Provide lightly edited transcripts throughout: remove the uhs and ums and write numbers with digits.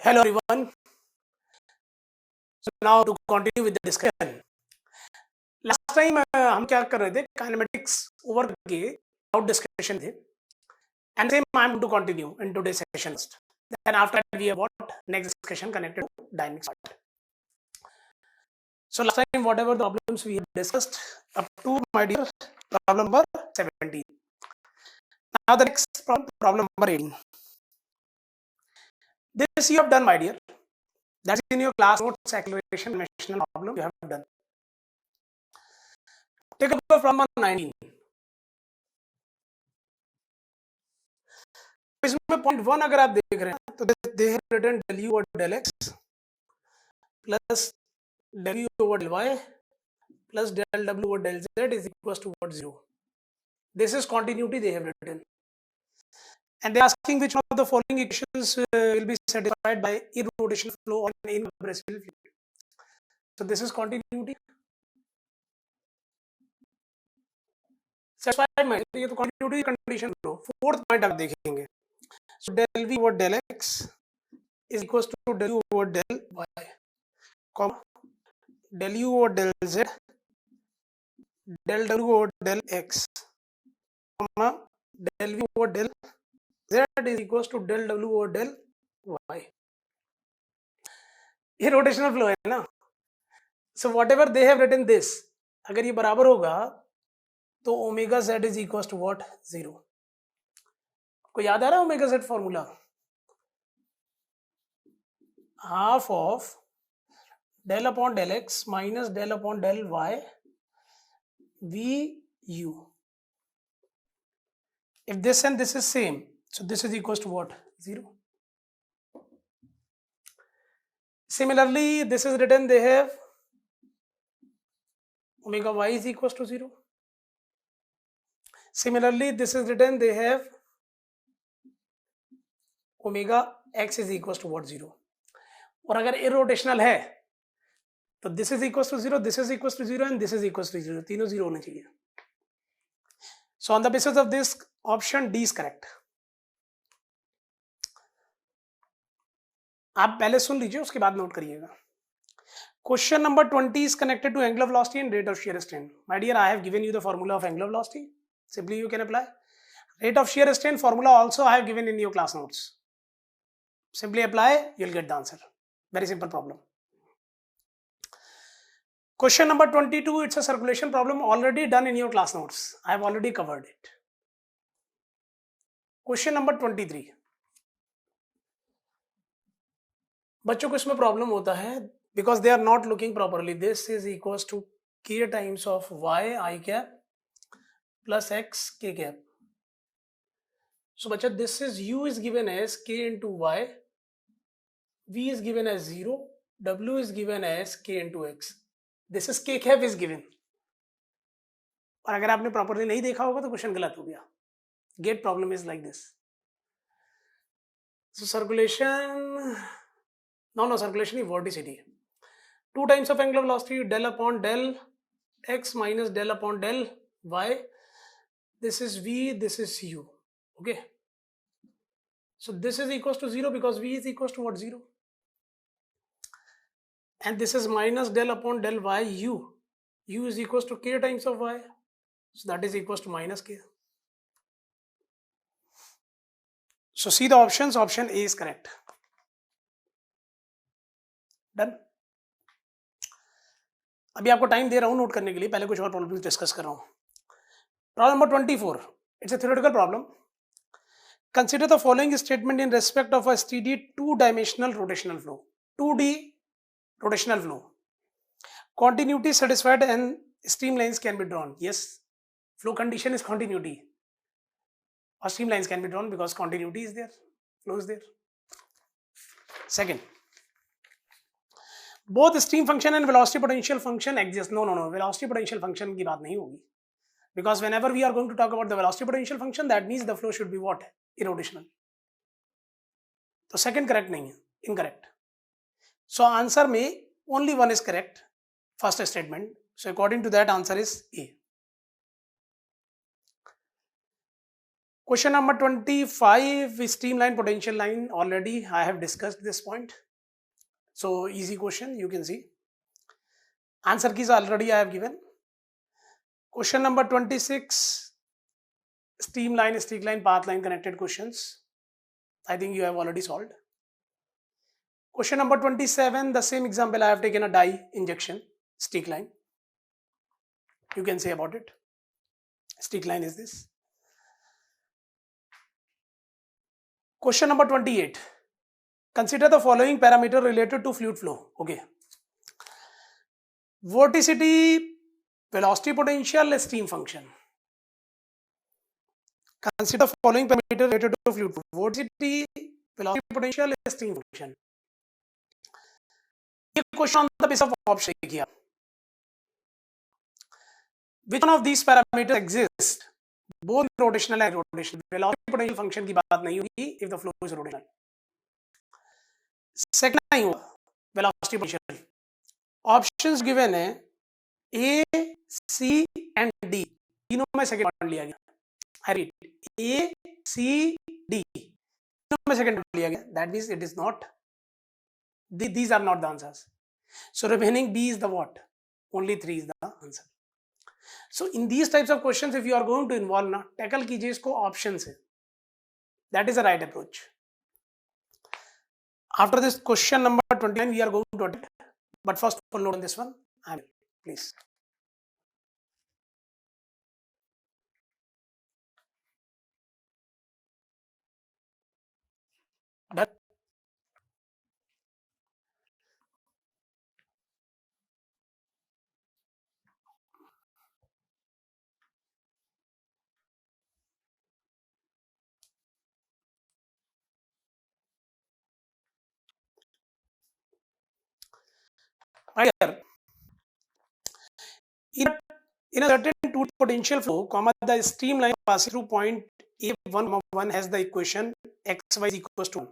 Hello everyone. So now to continue with the discussion. Last time हम क्या कर रहे थे kinematics over के out discussion थे and same I am going to continue in today's session. Then after that we have what next discussion connected to dynamics part. So last time whatever the problems we have discussed up to my dear problem number 17. Now the next problem number 18. This you have done my dear. That's in your class notes acceleration dimensional problem you have done. Take up from 19. इसमें point one अगर आप देख रहे हैं तो they have written del u over del x plus del u over del y plus del w over del z is equals to what 0. This is continuity they have written, and they are asking which one of the following equations will be satisfied by irrotational flow on an incompressible fluid. So this is continuity satisfied में ये तो continuity condition flow. Fourth point आप देखेंगे. So del v over del x is equals to del u over del y, comma del u over del z, del w over del x, comma del v over del z is equals to del w over del y. ये rotational flow है ना. So whatever they have written this, अगर ये बराबर होगा तो omega z is equal to what 0. को याद आ रहा है omega z formula? Half of del upon del x minus del upon del y v u. If this and this is same, so this is equals to what 0. Similarly this is written, they have omega y is equals to 0. Similarly this is written, they have omega x is equals to what 0. और अगर irrotational है तो this is equals to 0, this is equals to 0 and this is equals to 0. तीनों 0 होने चाहिए. So on the basis of this option D is correct. आप पहले सुन लीजिए उसके बाद नोट करिएगा. Question number 20 is connected to angular velocity and rate of shear strain. My dear, I have given you the formula of angular velocity. Simply you can apply. Rate of shear strain formula also I have given in your class notes. Simply apply, you'll get the answer. Very simple problem. Question number 22, it's a circulation problem already done in your class notes. I have already covered it. Question number 23. बच्चों को इसमें problem होता है because they are not looking properly. This is equals to k times of y I cap plus x k cap. So बच्चा this is u is given as k into y, v is given as 0, w is given as k into x. This is k cap is given. और अगर आपने properly नहीं देखा होगा तो question गलत हो गया. Get problem is like this. So circulation, no circulation is vorticity. 2 times of angular velocity del upon del x minus del upon del y. This is v, this is u. Okay, so this is equals to 0 because v is equals to what 0, and this is minus del upon del y u. U is equals to k times of y, so that is equals to minus k. So see the options. Option A is correct. Done. अभी आपको time दे रहा हूं note करने के लिए, पहले कुछ और प्रॉब्लम्स डिस्कस कर रहा हूं. Problem number 24, it's a theoretical problem. Consider the following statement in respect of a steady 2-dimensional rotational flow. 2D rotational flow. Continuity satisfied and streamlines can be drawn. Yes, flow condition is continuity, or streamlines can be drawn because continuity is there, flow is there. Second, both stream function and velocity potential function exist. No, velocity potential function की बात नहीं होगी, because whenever we are going to talk about the velocity potential function, that means the flow should be what? Irrotational. तो second correct नहीं है, incorrect. So answer में only one is correct, first statement. So according to that answer is A. Question number 25 is streamline potential line. Already I have discussed this point. So easy question, you can see. Answer keys already I have given. Question number 26, streamline, streak line, path line connected questions. I think you have already solved. Question number 27, the same example, I have taken a dye injection, streak line. You can say about it. Streak line is this. Question number 28. Consider the following parameter related to fluid flow. Okay. Vorticity, velocity potential, stream function. Consider the following parameter related to fluid flow. Vorticity, velocity potential, stream function. Question on the basis of option here. Which one of these parameters exist both rotational and rotational? Velocity potential function की बात नहीं होगी if the flow is rotational. Second नहीं हुआ velocity potential. Options given है A, C and D. तीनों में second one लिया गया. I read A, C, D. तीनों में second one लिया गया. That means it is not. These are not the answers. So remaining B is the what? Only 3 is the answer. So in these types of questions, if you are going to involve ना, tackle कीजिए इसको option से. That is the right approach. After this question number 29, we are going to attend. But first, one note on this one. Please. Done. Right here. In a certain two potential flow, the streamline passing through point A1, has the equation xy is equals to 1.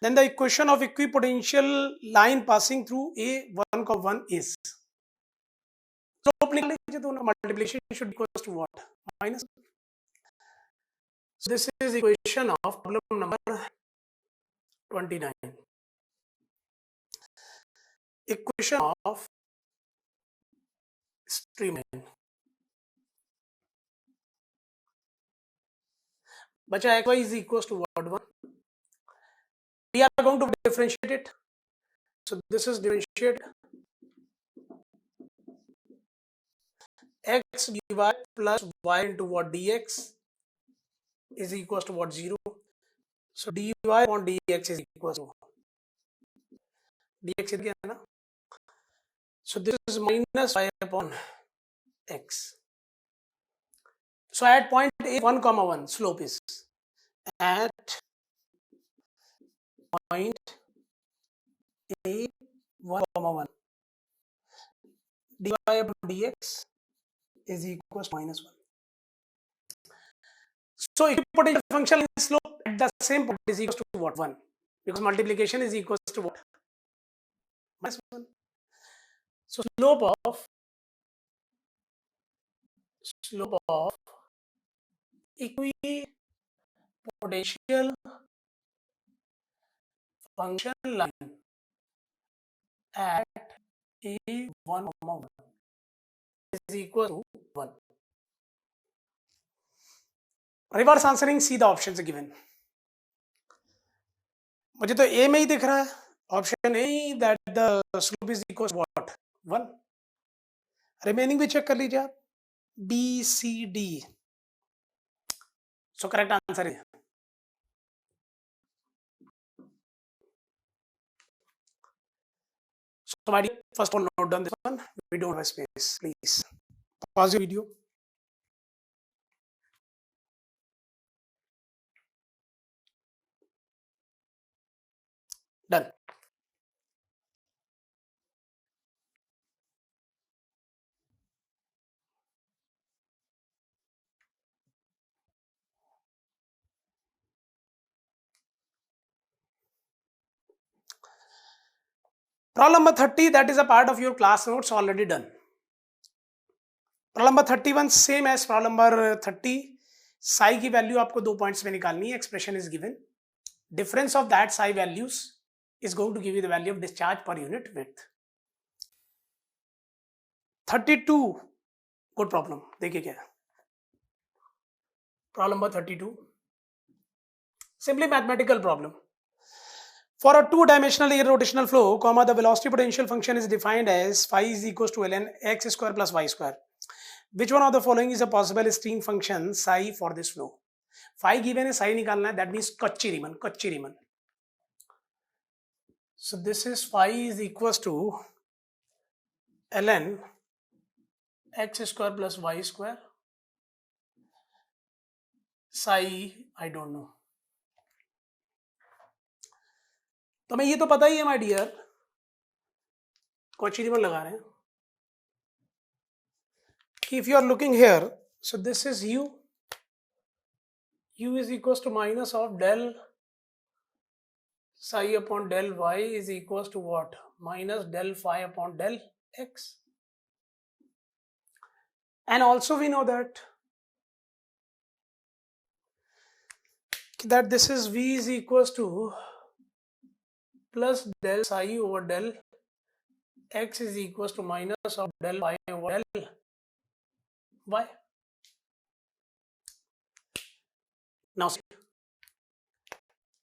Then the equation of equipotential line passing through A1, is. So multiplication should be equals to what? Minus. So this is equation of problem number 29. Equation of streamline. Bacha xy is equals to what one? We are going to differentiate it. So this is differentiate x dy plus y into what dx is equals to what 0. So dy upon dx is equals to dx is na? So this is minus y upon x. So at point A1, 1 slope is at point A1, 1 dy upon dx is equals to minus 1. So equipotential function in slope at the same point is equals to what? 1. Because multiplication is equals to what? Minus 1. So slope of equipotential function line at A1, 1 is equal to 1. Reverse answering, see the options given. मुझे तो A में ही दिख रहा है. Option A that the slope is equals to what? 1. Remaining भी check कर लीजिए आप. B, C, D. So correct answer is. So my dear, first one note down this one. We don't have space. Please pause your video. Done. Problem number 30, that is a part of your class notes already done. Problem number 31, same as problem number 30. Sai की value आपको 2 points में निकालनी है. Expression is given. Difference of that psi values is going to give you the value of discharge per unit width. 32 good problem. देखिए क्या है. Problem number 32. Simply mathematical problem. For a two-dimensional irrotational flow, comma, the velocity potential function is defined as phi is equals to ln x square plus y square. Which one of the following is a possible stream function psi for this flow? Phi given है, psi निकालना है. That means कच्ची रीमन. So this is phi is equals to ln x square plus y square. Psi I don't know. तो हमें ये तो पता ही है माय डियर, कॉची रीमन लगा रहे हैं. If you are looking here, so this is u is equals to minus of del psi upon del y is equals to what? Minus del phi upon del x. And also we know that this is v is equals to plus del psi over del x is equals to minus of del y over del y. Now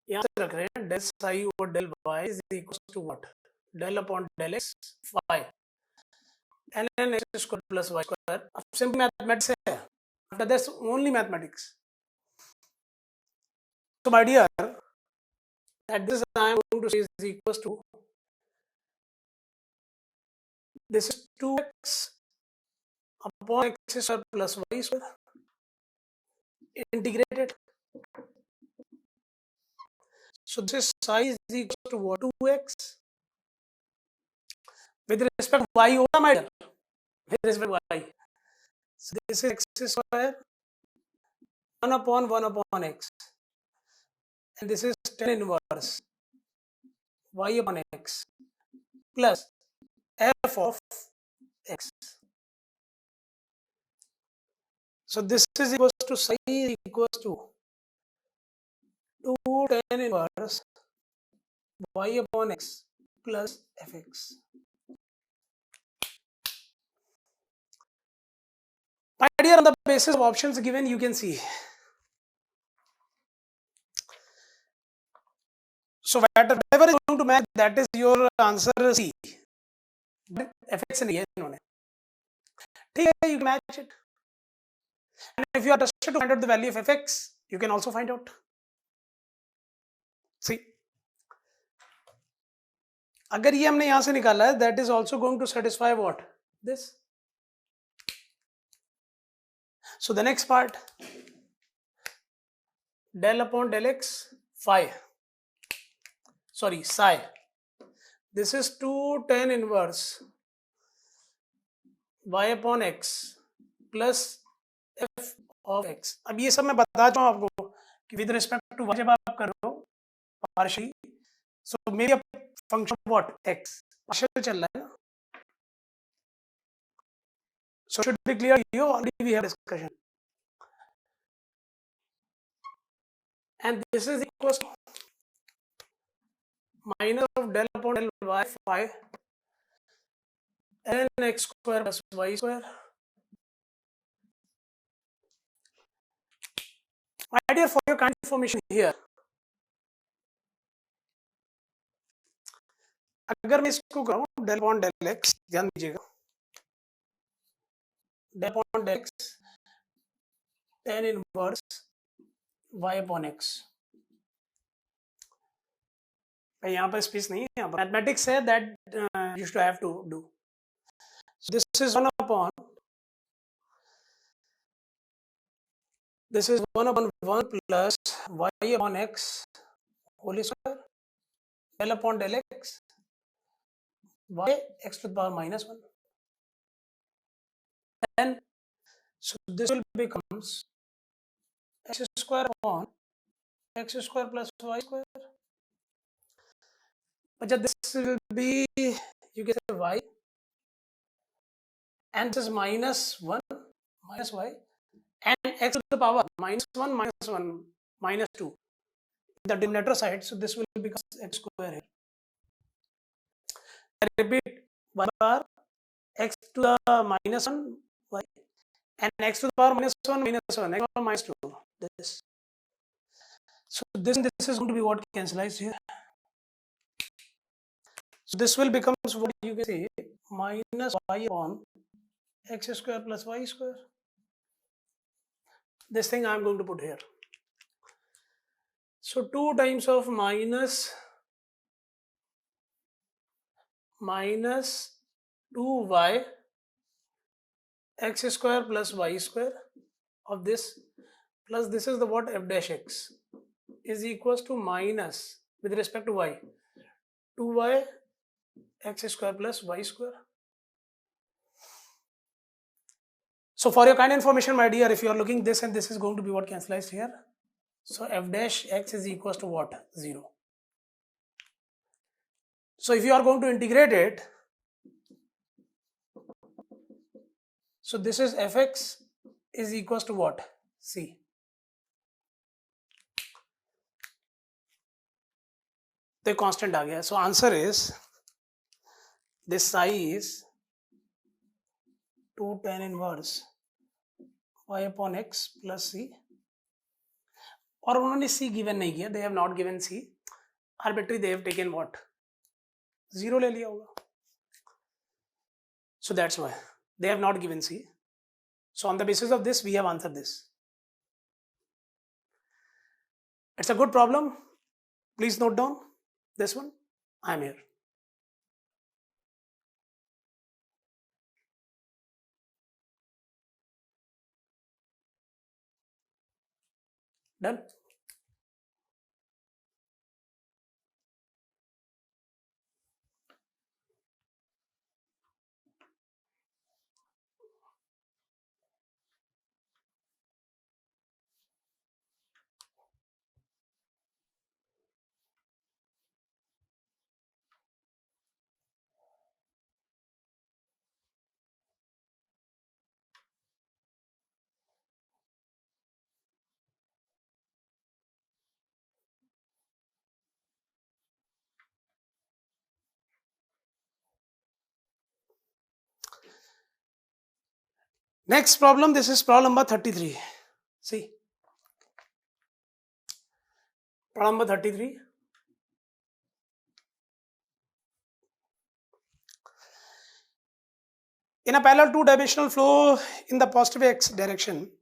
यहाँ से रख रहे हैं del psi over del y is equals to what? Del upon del x phi ln x square plus y square. अब simple mathematics है. After this only mathematics. So my dear, that this I am going to say is equals to, this is 2x upon x square plus y square integrated. So this is psi is equal to what? 2x with respect to y over my dear, with respect to y. So this is x square 1 upon x, and this is tan inverse y upon x plus f of x. So this is equals to psi is equals to 2 tan inverse y upon x plus fx. My dear, on the basis of options given, you can see. So whatever is going to match, that is your answer C. But fx नहीं है इन्होंने. ठीक है, you can match it. And if you are interested to find out the value of fx, you can also find out. See, अगर ये हमने यहाँ से निकाला है, that is also going to satisfy what? This. So the next part, del upon del x phi. Sorry, psi. This is 2 tan inverse y upon x plus f of x. अब ये सब मैं बता चुका हूँ आपको कि with respect to y जब आप कर रहे हो partially, so maybe a function of what? X. Partial चल रहा है ना. So should be clear to you. Already we have discussion. And this is equals to minus of del upon del y phi ln x square plus y square. My dear, for your kind information here, अगर मैं इसको कराऊं del upon del x, ध्यान दीजिएगा, del upon del x tan inverse y upon x. यहाँ पर space नहीं है, यहाँ पर मैथमेटिक्स है, that you should have to do. So this is 1 upon, this is 1 upon 1 plus y upon x whole square del upon del x y x to the power minus 1. Then so this will becomes x square upon x square plus y square. But this will be, you can say y, and this is minus 1 minus y, and x to the power -1 -1 -2 the denominator side, so this will become x square here. I repeat, y bar x to the -1 y and x to the power -1 -1 x power -2 this. So this is going to be what cancellized here. So this will become what you can say minus y upon x square plus y square. This thing I am going to put here. So 2 times of minus 2y x square plus y square of this plus this is the what f dash x is equals to minus with respect to y 2y x square plus y square. So for your kind information, my dear, if you are looking this and this is going to be what cancellized here. So f dash x is equals to what? 0. So if you are going to integrate it, so this is fx is equals to what? C. The constant आ गया. So answer is this psi is 2 tan inverse y upon x plus c. और उन्होंने c given नहीं किया. They have not given c. Arbitrary they have taken what? 0 ले लिया होगा. So that's why they have not given c. So on the basis of this we have answered this. It's a good problem. Please note down this one. I am here. Done. Next problem, this is problem number 33. See, problem number 33. In a parallel two-dimensional flow in the positive x direction,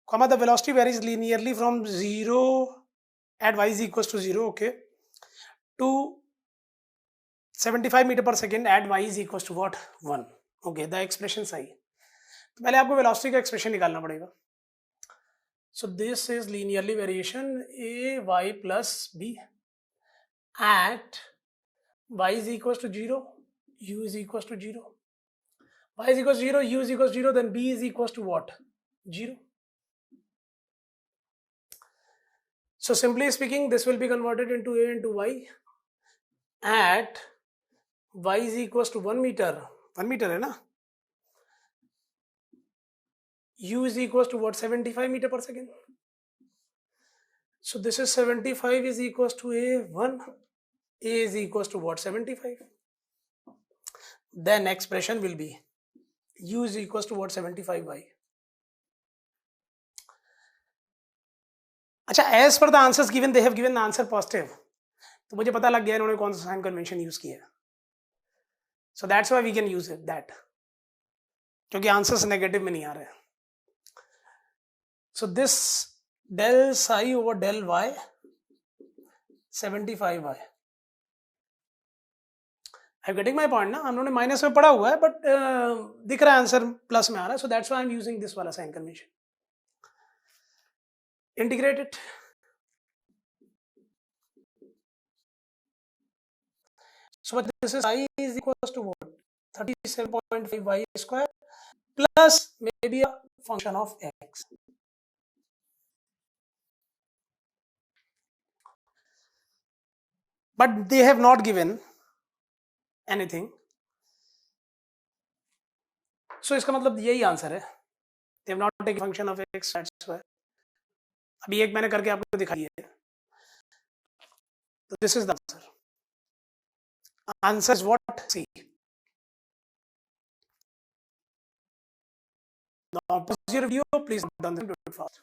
comma, the velocity varies linearly from 0 at y is equals to 0, okay, to 75 meter per second at y is equals to what? 1. Okay, the expression सही. तो पहले आपको velocity का expression निकालना पड़ेगा. So this is linearly variation a y plus b at y is equals to 0, u is equals to 0. Y is equals to 0, u is equals to 0, then b is equals to what? 0. So simply speaking, this will be converted into a into y at y is equals to 1 meter. 1 meter है ना? U is equals to what? 75 meter per second. So this is 75 is equals to a1. A is equals to what? 75. Then expression will be U is equals to what? 75y. अच्छा, as per the answers given, they have given the answer positive. तो मुझे पता लग गया इन्होंने कौन सा sign convention use किया. So that's why we can use it that. क्योंकि आंसर्स नेगेटिव में नहीं आ रहे. So this del psi over del y 75y. I'm getting my point ना. हम लोगों ने माइनस में पढ़ा हुआ है बट दिख रहा है आंसर प्लस में आ रहा है. So that's why I'm using this वाला sign convention. Integrate it. So what this is I is equals to what? 37.5 y square plus maybe a function of x. But they have not given anything. So इसका मतलब यही answer है. they have not taken function of x, that's why. अभी एक मैंने करके आपको दिखाई है. So this is the answer. Answer is what? C. Now pause your video, please do it fast.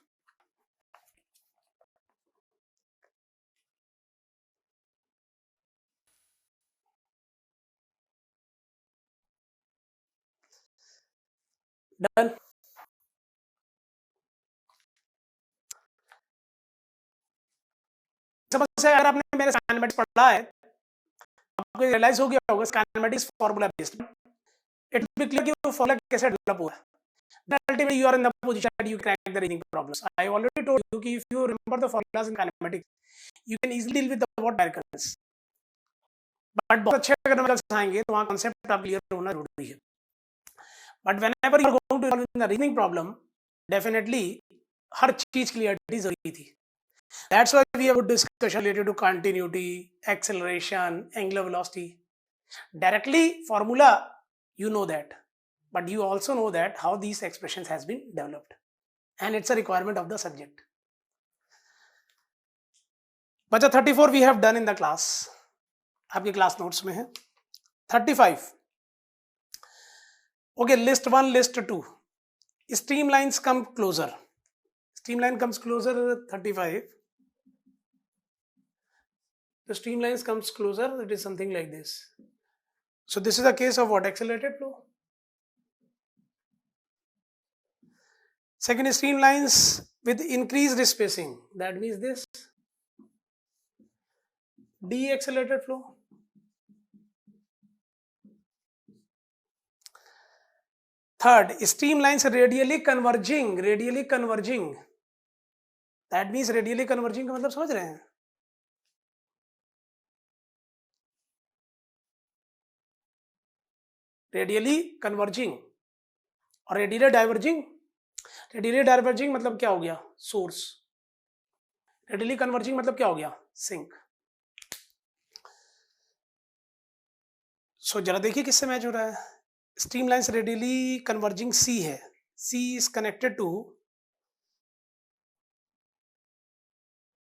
Done. समस्या अगर आपने मेरे काइनेमेटिक्स पढ़ा है, आपको रियलाइज हो गया होगा kinematics formula based. It will be clear कि वो फार्मूला कैसे डेवलप हुआ है. Ultimately, you are in the position that you crack the reasoning problems. I already told you कि if you remember the formulas in kinematics, you can easily deal with the what directions. But बहुत अच्छे अगर numericals आएंगे तो वहाँ concept आप clear होना जरूरी है. But whenever you are going to solve in the reasoning problem, definitely हर चीज क्लियरिटी जरूरी थी. That's why we have a discussion related to continuity, acceleration, angular velocity. Directly formula, you know that. But you also know that how these expressions has been developed, and it's a requirement of the subject. बचा 34 we have done in the class. आपके class notes में है. 35. Okay, list 1, list 2. Streamlines come closer. Streamline comes closer. 35. The streamlines comes closer. It is something like this. So this is a case of what? Accelerated flow. Second, streamlines with increased spacing. That means this deaccelerated flow. Third, streamlines radially converging. Radially converging. That means radially converging का मतलब समझ रहे हैं? Radially converging और radially diverging. Radially diverging मतलब क्या हो गया? सोर्स. रेडियली कन्वर्जिंग मतलब क्या हो गया? सिंक. सो जरा देखिए किससे मैच हो रहा है. स्ट्रीमलाइंस रेडियली कन्वर्जिंग सी है. C is connected to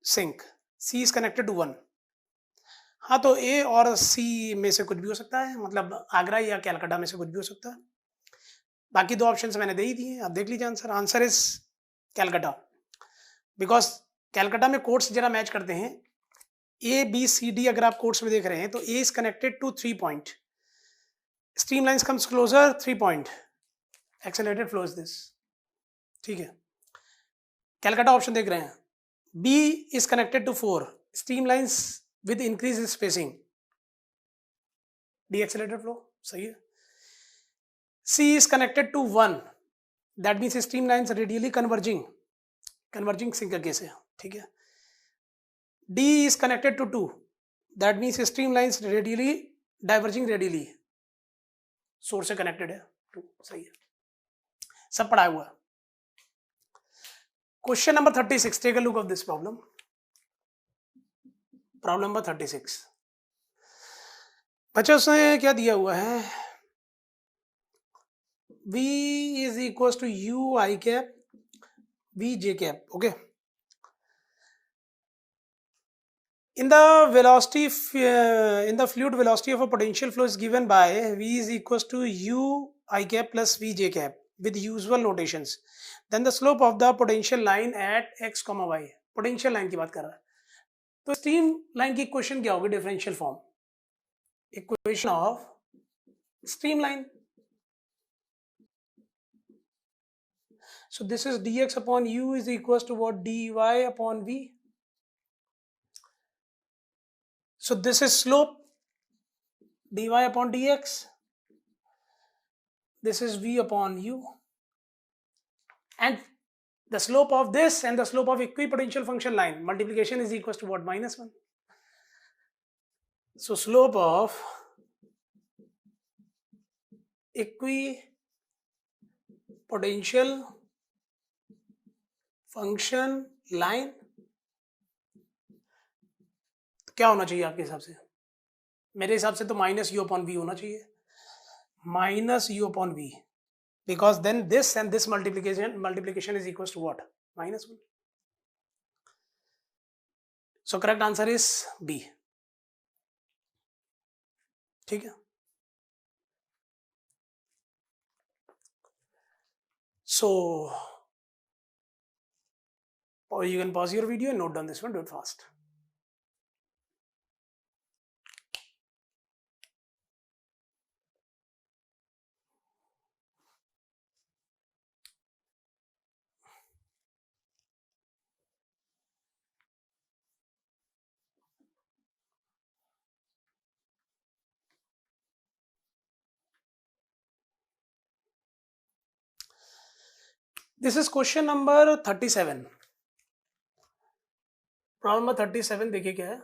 sink. C is connected to 1. हाँ, तो ए और सी में से कुछ भी हो सकता है, मतलब आगरा या कैलकाटा में से कुछ भी हो सकता है. बाकी दो ऑप्शंस मैंने दे ही दिए, आप देख लीजिए answer. Answer is Calcutta, because Calcutta में कोड्स जरा मैच करते हैं. ए बी सी डी अगर आप कोड्स में देख रहे हैं तो A is connected to 3 point. Streamlines comes closer 3 point. Accelerated flow is this. ठीक है, कैलकाटा ऑप्शन देख रहे हैं. B is connected to 4. Streamlines with increase spacing. Decelerated flow. सही है. C is connected to 1. That means streamlines radially converging. Converging sinc case है. ठीक है. D is connected to 2. That means streamlines radially diverging radially. Source से connected है. 2. सही है. सब पढ़ा हुआ. Question number 36. Take a look of this problem. Problem number 36. बच्चों उसने क्या दिया हुआ है? V is equals to U I cap V J cap. Okay. In the velocity, in the fluid velocity of a potential flow is given by V is equals to U I cap plus V J cap with usual notations. Then the slope of the potential line at x, y. Potential line की बात कर रहा है. तो stream line की equation क्या होगी? Differential form. Equation of stream line. So this is dx upon u is equals to what? dy upon v. So this is slope, dy upon dx. This is v upon u. And the slope of this and the slope of equipotential function line multiplication is equals to what? -1. So slope of equipotential function line क्या होना चाहिए आपके हिसाब से? मेरे हिसाब से तो -u/v होना चाहिए. -u/v. because then this and this multiplication is equals to what? -1. So correct answer is B. ठीक है. So you can pause your video and note down this one. Do it fast. This is question number 37. Problem number 37 देखिए क्या है.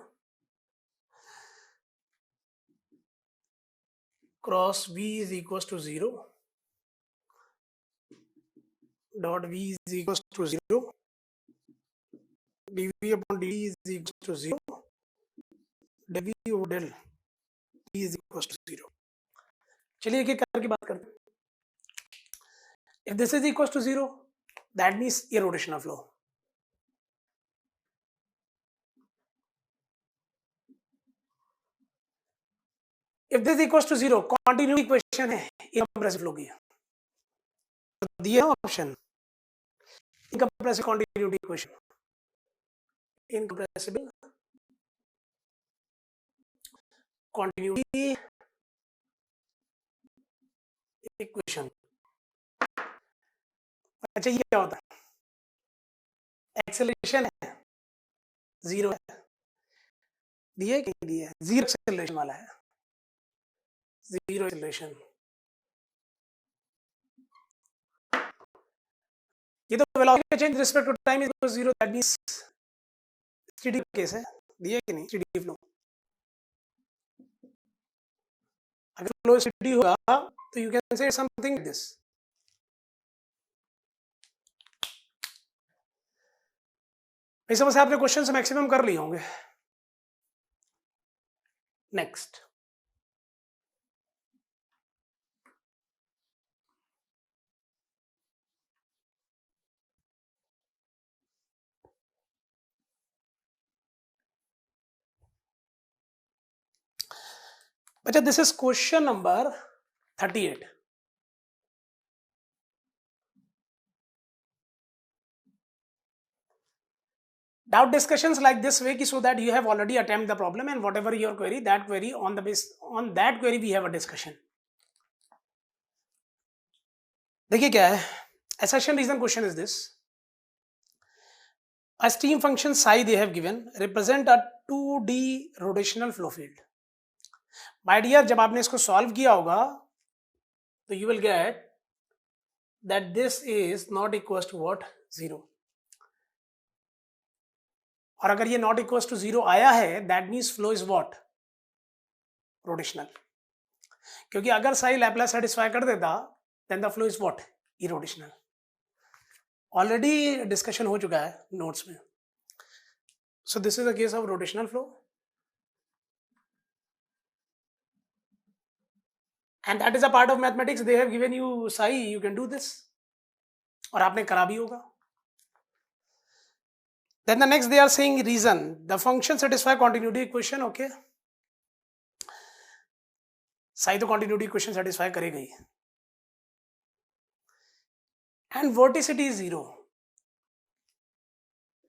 Cross V is equals to 0. Dot V is equals to 0. dV upon dt is equals to 0. dV over del T is equals to 0. चलिए एक एक करके बात करते हैं. If this is equals to 0, that means irrotational flow. If this is equals to 0, continuity equation है incompressible flow की. दिया option incompressible continuity equation. Incompressible continuity equation. अच्छा ये क्या होता है? एक्सेलरेशन है, 0 है, दिया कि नहीं दिया? 0 एक्सेलरेशन वाला है, 0 एक्सेलरेशन. ये तो velocity change respect to time is 0. That means steady case है, दिया कि नहीं? Steady flow. अगर फ्लो स्टेडी होगा तो you can say something this. इस समझ से आपने क्वेश्चन से मैक्सिमम कर लिए होंगे. नेक्स्ट. अच्छा, this is question number 38. Doubt discussions like this way so that you have already attempted the problem and whatever your query, that query on the base on that query we have a discussion. देखिए क्या है. Assertion reason question is this. A stream function psi they have given represent a 2D rotational flow field. My dear, जब आपने इसको solve किया होगा तो you will get that this is not equals to what? 0. और अगर ये not equals to 0 आया है that means flow is what? Rotational. क्योंकि अगर साई लैप्लास सेटिस्फाई कर देता then the flow is what? Irrotational. Already discussion हो चुका है नोट्स में. So this is a case of rotational flow and that is a part of mathematics. They have given you psi, you can do this. और आपने करा भी होगा. Then the next they are saying reason. The function satisfy continuity equation. Okay. Psi तो continuity equation satisfy करेगा ही. And vorticity is 0.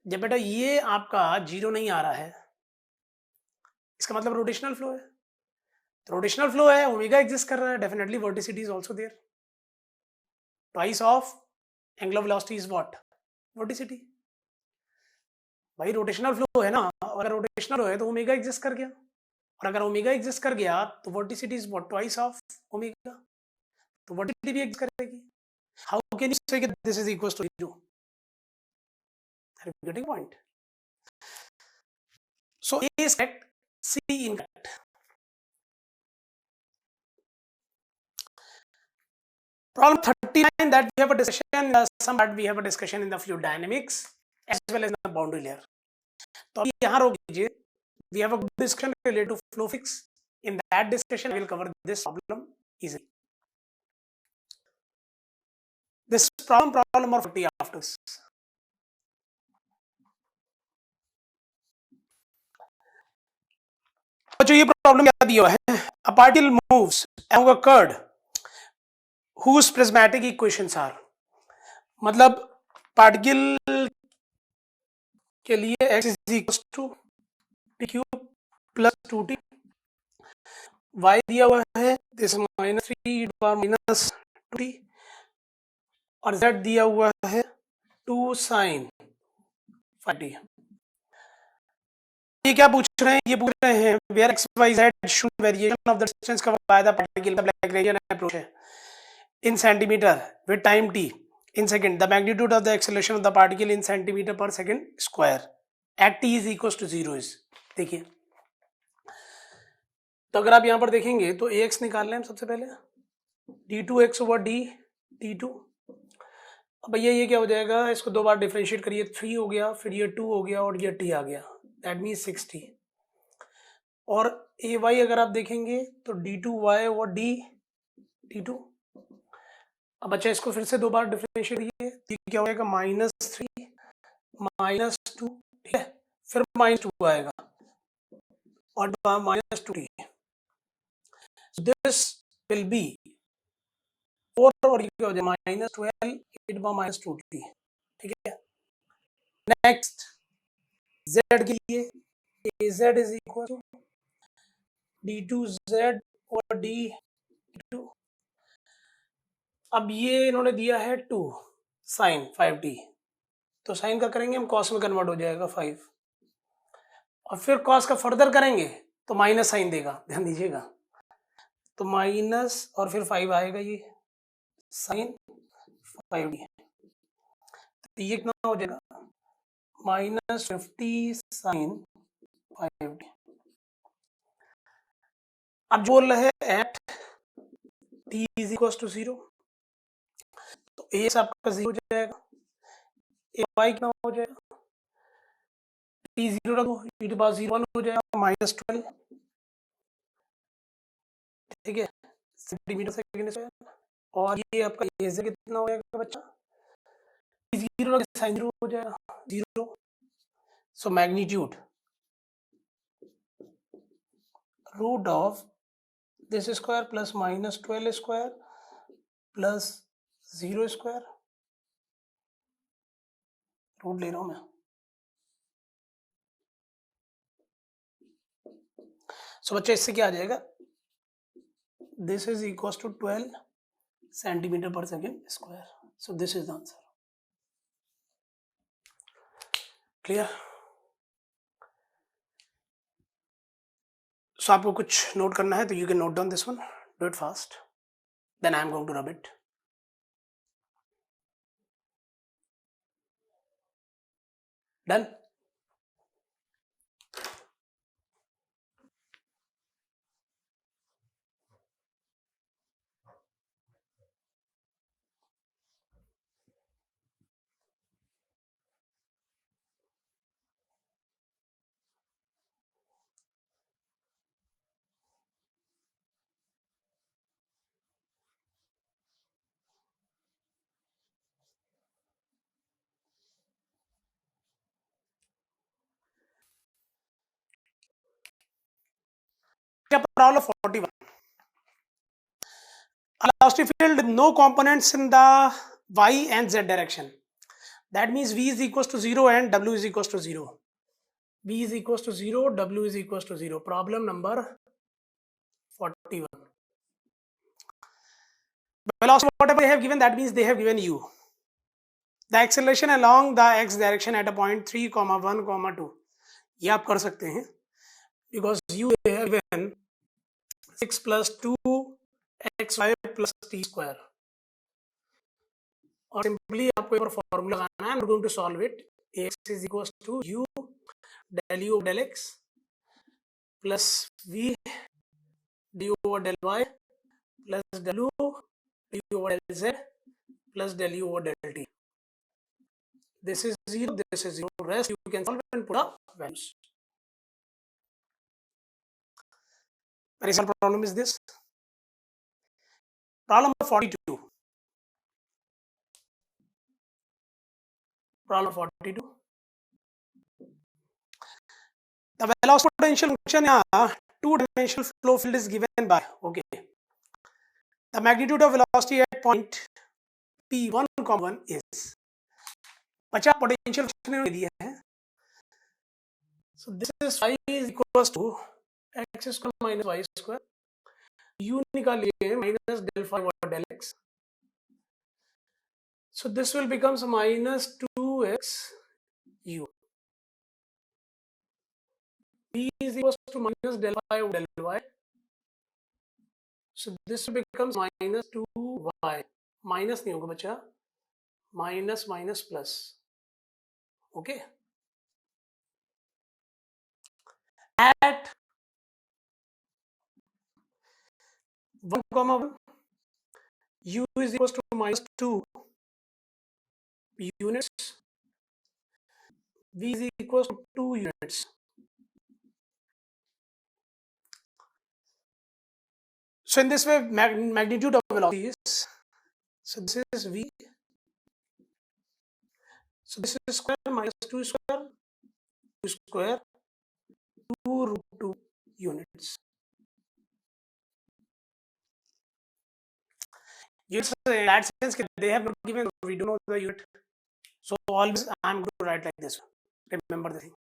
जब बेटा ये आपका 0 नहीं आ रहा है इसका मतलब रोटेशनल फ्लो है. तो रोटेशनल फ्लो है, ओमेगा एग्जिस्ट कर रहा है, definitely vorticity is also there. Twice of angular velocity is what? Vorticity. भाई रोटेशनल फ्लो है ना, अगर रोटेशनल है तो ओमेगा एग्जिस्ट कर गया, और अगर ओमेगा एग्जिस्ट कर गया तो vorticity is what? Twice of omega. तो वर्टिसिटी भी एग्जिस्ट करेगी. How can you say that this is equals to 0? Are you getting point? So A is correct, C incorrect. Problem 39 that we have a discussion, some part we have a discussion in the fluid dynamics as well as in the boundary layer. तो अभी यहाँ रोक लीजिए. We have a good discussion related to flow physics. In that discussion, I will cover this problem easily. This is problem number 40 after. जो ये problem क्या दिया हुआ है, a particle moves along a curd whose prismatic equations are, मतलब particle के लिए x is equals to t cube plus 2t, y दिया हुआ है दिस माइनस 3 माइनस 2t, और z दिया हुआ है 2 sin 5t। ये क्या पूछ रहे हैं, ये पूछ रहे हैं where x y z should variation of the distance covered by the particle, the Lagrangian approach है in centimeter with time t in second, the magnitude of the acceleration of the particle in centimeter per second square at t is equals to 0 is। देखिए, तो अगर आप यहाँ पर देखेंगे तो ax निकाल लें हम सबसे पहले, d2x ओवर d t2। अब भैया ये क्या हो जाएगा, इसको दो बार डिफरेंशिएट करिए, 3 हो गया, फिर ये 2 हो गया और ये t आ गया, दैट मीन्स 60। और ए वाई अगर आप देखेंगे तो d2y ओवर d t2। अब अच्छा इसको फिर से दो बार डिफरेंशिएट करिए, तो क्या हो जाएगा -3 -2, ठीक है, फिर -2 आएगा और -2t, दिस विल बी 4 और ये हो जाएगा -12 -2t, ठीक है। नेक्स्ट z के लिए az is equal to d2z और d2। अब ये इन्होंने दिया है 2 sin 5t, तो साइन का करेंगे हम कॉस में कन्वर्ट हो जाएगा 5, और फिर कॉस का फर्दर करेंगे तो माइनस साइन देगा, ध्यान दीजिएगा, तो माइनस और फिर 5 आएगा, ये साइन 5t, तो ये कितना हो जाएगा -50 साइन 5t। अब जो बोल रहे हैं at t is equal to 0, तो a आपका 0 हो जाएगा, ए वाई कितना हो जाएगा, t 0 रखो, e टू पावर 0 1 हो जाएगा -12, ठीक है, सेंटीमीटर सेकंड स्क्वायर, और ये आपका एज कितना हो जाएगा बच्चा, जीरो रख साइन 0 हो जाएगा 0, so magnitude root of this square plus -12 square plus 0 square, root ले रहा हूं मैं, सो बच्चा इससे क्या आ जाएगा, this is equal to 12 centimetre पर second square, so this is the answer. Clear? So आपको कुछ नोट करना है तो you can note down this one, do it fast, then I am going to rub it. Done? Problem 41. A velocity field, no components in the y and z direction. That means v is equals to 0 and w is equals to 0. v is equals to 0, w is equals to 0. Problem number 41. Velocity, whatever they have given, that means they have given u. The acceleration along the x direction at a point 3, 1, 2. ये आप कर सकते हैं because u they have given 6 plus 2 xy plus t square, और simply आपको एक formula लगाना है, I am going to solve it, ax is equals to u del u del x plus v du over del y plus del u du over del z plus del u over del t. This is 0, this is 0, rest you can solve and put up values. Very simple problem is this. Problem 42. Problem 42. The velocity potential function यहाँ two-dimensional flow field is given by, okay. The magnitude of velocity at point P1, 1 is. बचा potential function ने दिया है. So this is phi is equals to x square minus y square. U निकालिए minus del phi over del x. So this will becomes minus 2x u. B is equals to minus del phi over del y. So this becomes minus 2y. Minus नहीं होगा बच्चा, minus minus plus. Okay. At 1, 1, u is equals to minus 2 units. V is equals to 2 units. So in this way, magnitude of velocity is, so this is V. So this is square minus 2 square, 2 square, 2 root 2 units. Units in that sense they have not given, we don't know the unit. So always I am going to write like this. Remember the thing.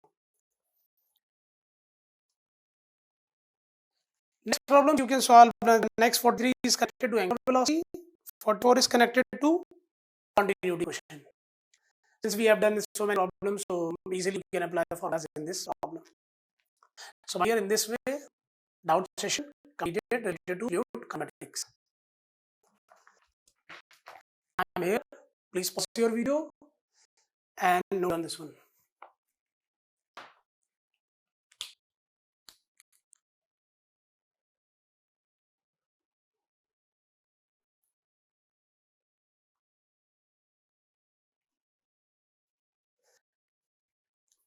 Next problem you can solve. The next 43 is connected to angular velocity. 44 is connected to continuity question. Since we have done so many problems, so easily we can apply the formulas in this problem. So here in this way, doubt session completed related to fluid kinematics. I am here. Please pause your video and note on this one.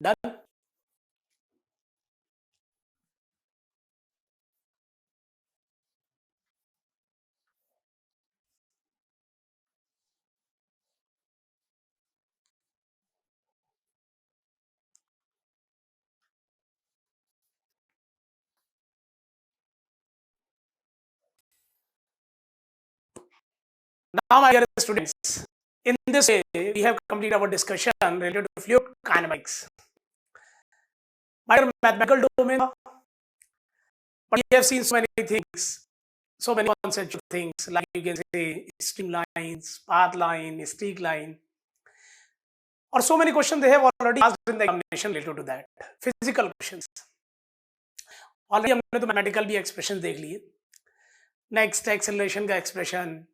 Done. Now, my dear students, in this way, we have completed our discussion related to fluid kinematics. My dear mathematical domain, but we have seen so many things, so many conceptual things, like you can say streamlines, path line, streak line, or so many questions they have already asked in the examination related to that. Physical questions. Already हमने तो mathematical भी expressions देख लिए. Next acceleration का expression,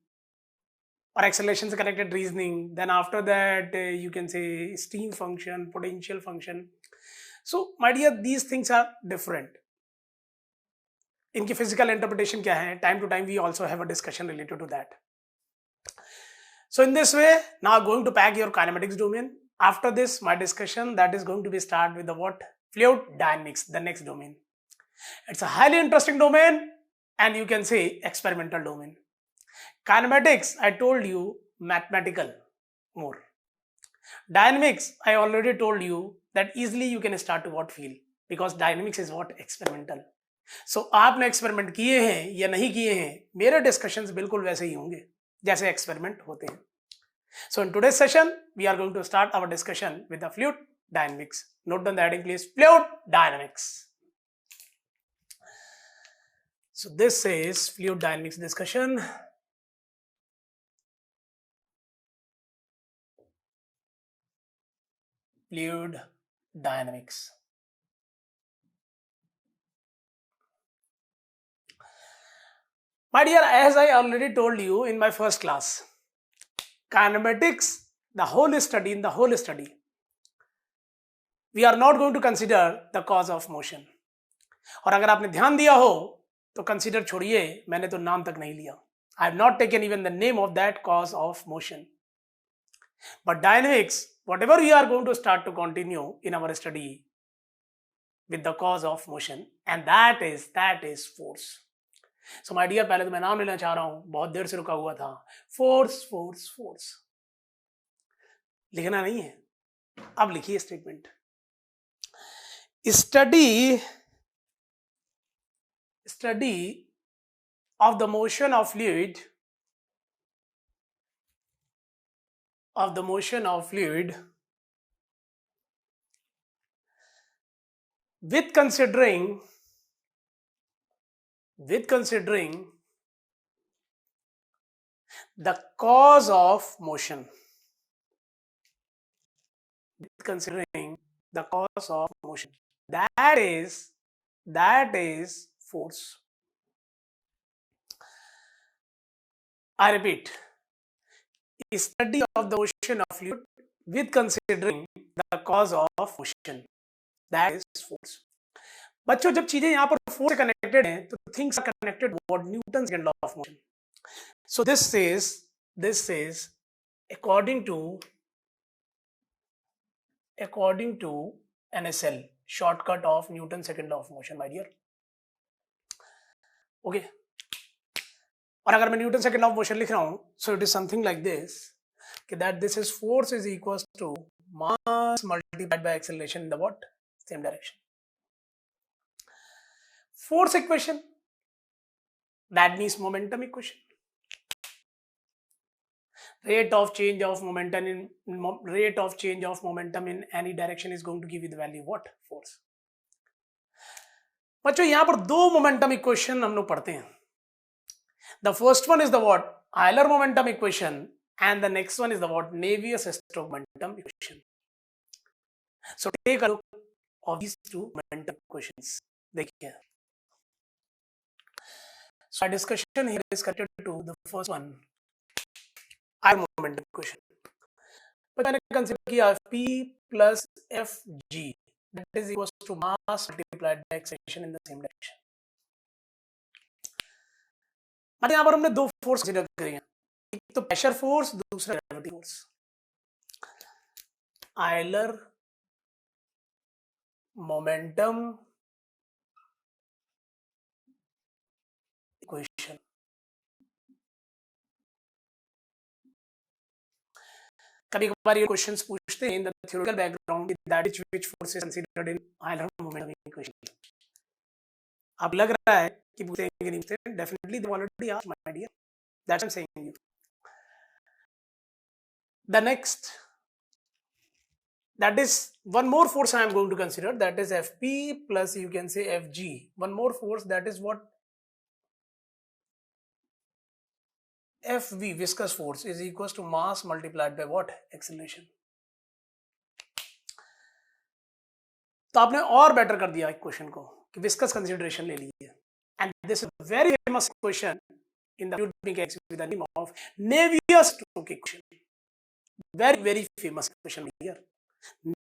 or acceleration से connected reasoning. Then after that you can say stream function, potential function. So my dear, these things are different. इनकी physical interpretation क्या है? Time to time we also have a discussion related to that. So in this way, now going to pack your kinematics domain. After this, my discussion that is going to be start with the what? Fluid dynamics, the next domain. It's a highly interesting domain, and you can say experimental domain. Kinematics, I told you, mathematical more. Dynamics, I already told you that easily you can start to what field, because dynamics is what? Experimental. So आपने experiment किए हैं या नहीं किए हैं, मेरे discussions बिल्कुल वैसे ही होंगे जैसे experiment होते हैं. So in today's session, we are going to start our discussion with the fluid dynamics. Note down the heading, please. Fluid dynamics. So this is fluid dynamics discussion. Fluid dynamics. My dear, as I already told you in my first class, kinematics, the whole study, we are not going to consider the cause of motion. और अगर आपने ध्यान दिया हो तो consider छोड़िए, मैंने तो नाम तक नहीं लिया. I have not taken even the name of that cause of motion. But dynamics, whatever we are going to start to continue in our study with the cause of motion, and that is force. So my dear, पहले तो मैं नाम लेना चाह रहा हूँ, बहुत देर से रुका हुआ था. Force. लिखना नहीं है, अब लिखिए statement, study of the motion of fluid with considering the cause of motion, that is force. I repeat, study of the motion of fluid with considering the cause of motion, that is force. बच्चों, जब चीजें यहाँ पर force से connected हैं तो things are connected what, Newton second law of motion. So this is according to NSL, shortcut of Newton second law of motion, my dear. Okay. और अगर मैं Newton second law of motion लिख रहा हूं, so it is something like this, that this is force is equals to mass multiplied by acceleration in the what? Same direction. Force equation, that means momentum equation. Rate of change of momentum in any direction is going to give you the value what? Force. बच्चों यहां पर दो momentum equation हम लोग पढ़ते हैं. The first one is the what? Euler momentum equation, and the next one is the what? Navier-Stokes momentum equation. So take a look of these two momentum equations. देखिए. So our discussion here is connected to the first one, Euler momentum equation. But मैंने consider किया P plus Fg, that is equals to mass multiplied by acceleration in the same direction. मतलब यहाँ पर हमने दो force consider करी हैं, एक तो प्रेशर फोर्स, दूसरा gravity force. Euler momentum equation. कभी कभार ये क्वेश्चंस पूछते हैं in the theoretical background, that is which force is considered in Euler momentum equation. अब लग रहा है कि पूछेंगे नहीं पूछते, definitely they already asked my dear, that's I am saying you. The next, that is one more force I am going to consider, that is Fp plus you can say Fg. One more force, that is what? Fv, viscous force, is equals to mass multiplied by what? Acceleration. तो आपने और better कर दिया equation को कि viscous consideration ले लीजिए. And this is very famous equation in the fluid mechanics with the name of Navier-Stokes equation. Very very famous equation here.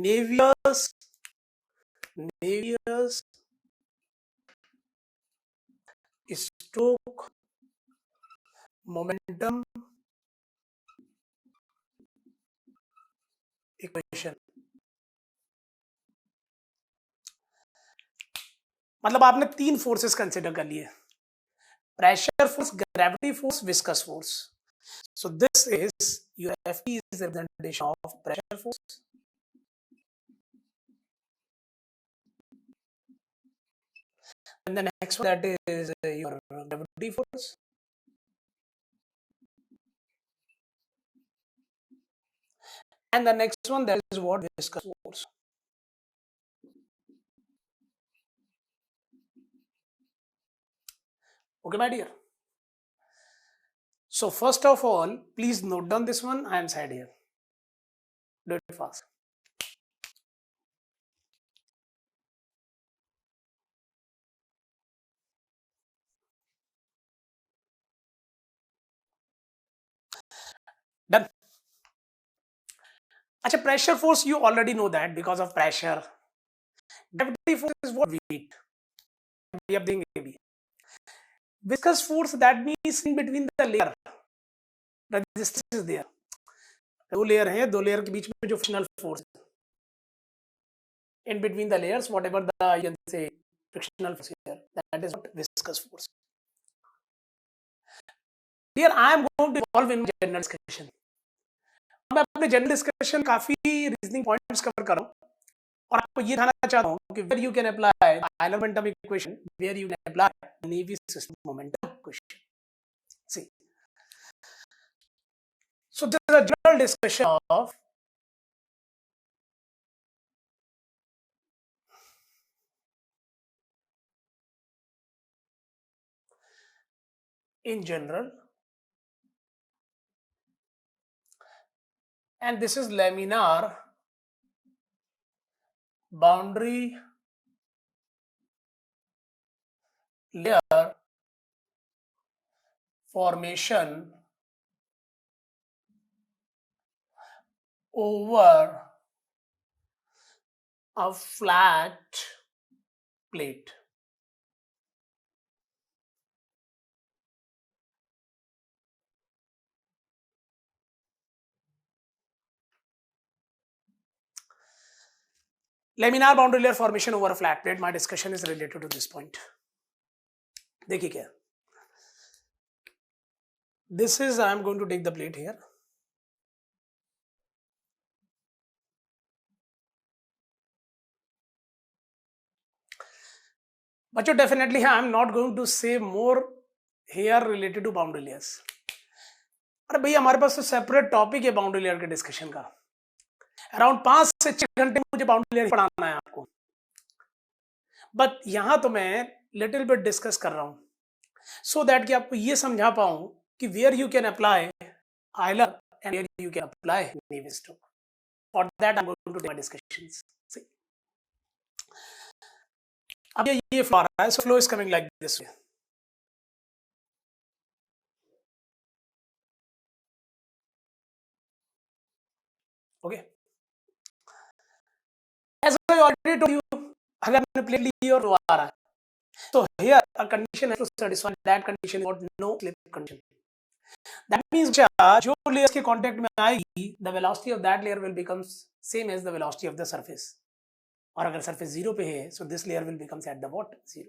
Navier-Stokes momentum equation. मतलब आपने तीन फोर्सेस कंसिडर कर लिए, pressure force, gravity force, viscous force. So this is your Fp is the representation of pressure force, and the next one, that is your gravity force, and the next one, that is what? Viscous force. Okay, my dear. So first of all, please note down this one I am said here. Do it fast. Done. अच्छा, pressure force you already know that because of pressure. Gravity force is what? Weight. अब देंगे भी. Viscous force, that means in between the layer, resistance is there. दो layer हैं, दो layer के बीच में जो फ्रिक्शनल फोर्स है, in between the layers, whatever the you can say frictional force here, that is what? Viscous force. Here I am going to involve in general discussion. मैं अपने general discussion काफी reasoning points cover कर रहा हूँ और आपको ये दिखाना चाहता हूँ कि where you can apply Euler momentum equation, where you can apply Navier system momentum equation. See, so this is a general discussion of in general, and this is laminar boundary layer formation over a flat plate. Laminar boundary layer formation over a flat plate. My discussion is related to this point. देखिए क्या, this is, I am going to take the plate here. बच्चों definitely I am not going to say more here related to boundary layers. अरे भैया हमारे पास तो separate topic है boundary layer के डिस्कशन का. अराउंड 5 से 6 घंटे मुझे बाउंड्री लेयर पढ़ाना है आपको, बट यहां तो मैं लिटिल बिट डिस्कस कर रहा हूं सो दैट कि आपको ये समझा पाऊं कि where you can apply Euler and where you can apply Navier Stokes. For that I am going to do my discussions. अब ये फ्लो आ रहा है, so flow is coming like this way. Okay, as I already told you, अगर मैंने plate ली और flow आ रहा है, so here a condition has to satisfy that condition is no slip condition. That means जो layers के contact में आएगी, the velocity of that layer will becomes same as the velocity of the surface. और अगर surface 0 पे है, so this layer will becomes at the what? 0.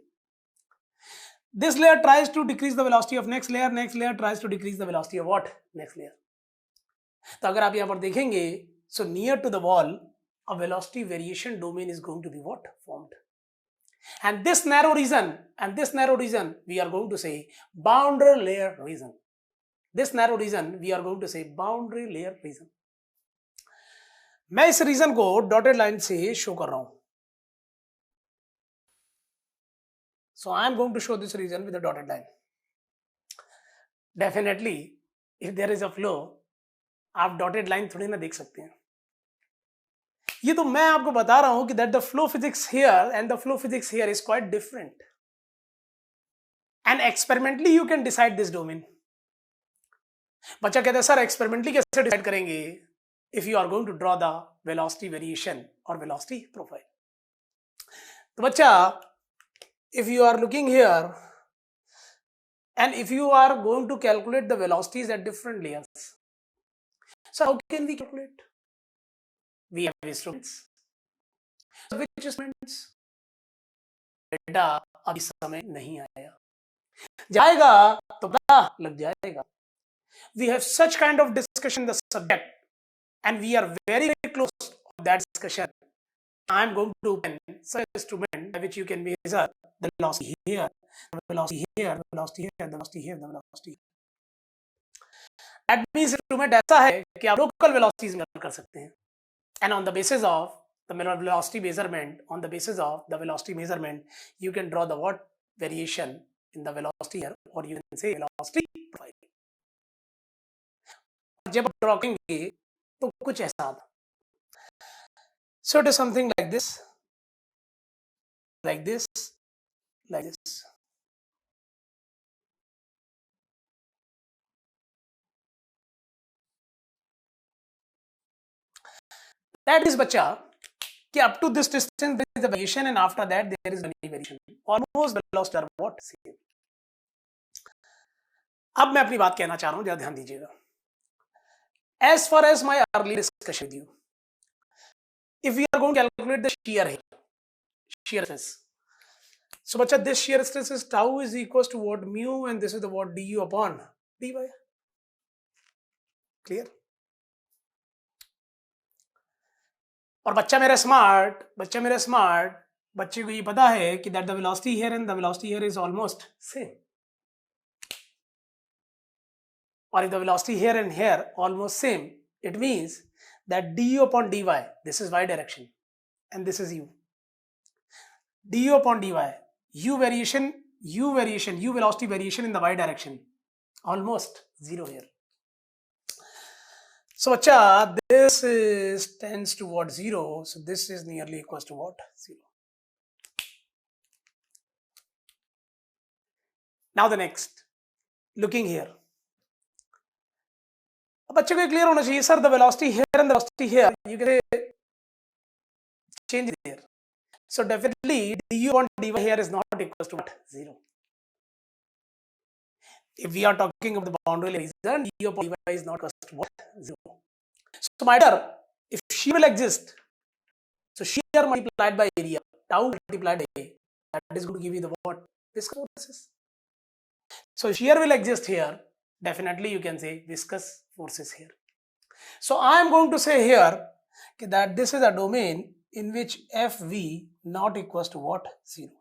This layer tries to decrease the velocity of next layer tries to decrease the velocity of what? Next layer. तो अगर आप यहाँ पर देखेंगे, so near to the wall, a velocity variation domain is going to be what? Formed. And this narrow region, we are going to say boundary layer region. This narrow region, we are going to say boundary layer region. मैं इस reason को dotted line से show कर रहा हूं. So I am going to show this region with a dotted line. Definitely, if there is a flow, आप dotted line थोड़ी ना देख सकते हैं. ये तो मैं आपको बता रहा हूं कि that the flow physics here and the flow physics here is quite different, and experimentally you can decide this domain. बच्चा कहता है सर एक्सपेरिमेंटली कैसे डिसाइड करेंगे? If you are going to draw the velocity variation और velocity profile. तो बच्चा if you are looking here and if you are going to calculate the velocities at different layers, so how can we calculate? We have instruments. So which instruments? बेटा अभी समय नहीं आया, जाएगा तो पता लग जाएगा. We have such kind of discussion the subject and we are very close to that discussion. I am going to open such instrument by which you can measure the velocity here, the velocity here, the velocity here, the velocity here, the velocity here. That means instrument ऐसा है कि आप local velocities measure कर सकते हैं. And on the basis of the velocity measurement, on the basis of the velocity measurement, you can draw the what variation in the velocity here, or you can say velocity profile. जब draw करेंगे तो कुछ ऐसा आता. So it is something like this, like this, like this. That is बच्चा कि up to this distance there is a variation and after that there is any variation. Almost velocity are what same. अब मैं अपनी बात कहना चाह रहा हूं, जरा ध्यान दीजिएगा. As far as my early discussion with you, if we are going to calculate the shear here, shear stress. So बच्चा this shear stress is tau is equals to what mu and this is the what du upon dy. Clear? और बच्चा मेरा smart, बच्चे को ये पता है कि that the velocity here and the velocity here is almost same, और if the velocity here and here almost same, it means that du upon dy, this is y direction and this is u, du upon dy, u velocity variation in the y direction almost zero here. So bacha, this is tends towards zero, so this is nearly equals to what? Zero. Now the next, looking here, अब बच्चे को ये clear होना चाहिए, sir the velocity here and the velocity here you can change here, so definitely du on dy here is not equals to what? Zero. If we are talking about the boundary reason, du upon dy is not equals to what? Zero. So my dear, if shear will exist, so shear multiplied by area, tau multiplied by a, that is going to give you the what? Viscous forces. So shear will exist here, definitely you can say viscous forces here. So I am going to say here that this is a domain in which Fv not equals to what? Zero.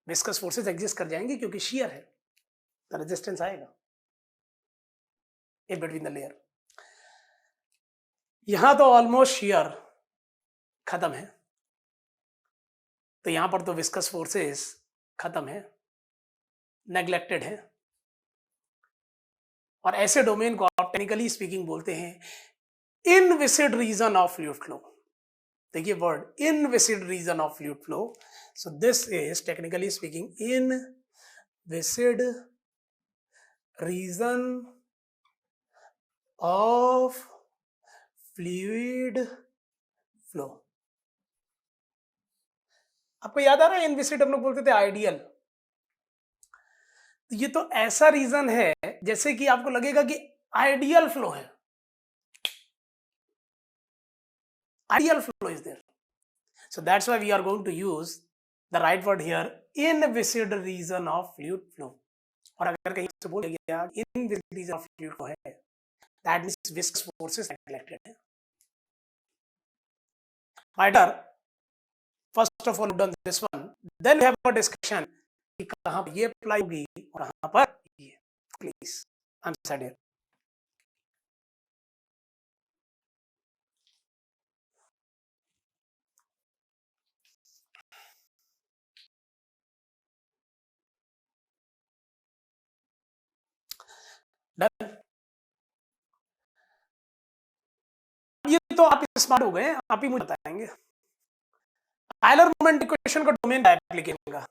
Viscous forces exist कर जाएंगे क्योंकि shear है, तो resistance आएगा in between the layer. यहां तो almost shear खत्म है, तो यहां पर तो विस्कस फोर्सेस खत्म है, नेग्लेक्टेड है, और ऐसे डोमेन को आप टेक्निकली स्पीकिंग बोलते हैं inviscid region of fluid flow. देखिए word inviscid region of fluid flow. So this is technically speaking inviscid region of fluid flow. आपको याद आ रहा है इनविसिड हम लोग बोलते थे आइडियल. ये तो ऐसा रीजन है जैसे कि आपको लगेगा कि आइडियल फ्लो है, ideal flow is there. So that's why we are going to use the right word here, inviscid region of fluid flow. और अगर कहीं से बोल गया inviscid region of fluid flow है, that means viscous forces neglected है. My dear, first of all done this one, then we have a discussion कि कहाँ पर ये अप्लाई होगी और कहाँ पर ये. Please, I'm sad here. Done. ये तो आप स्मार्ट हो गए, आप ही मुझे बताएंगे आयलर मोमेंट इक्वेशन का डोमेन टाइप लिखेगा.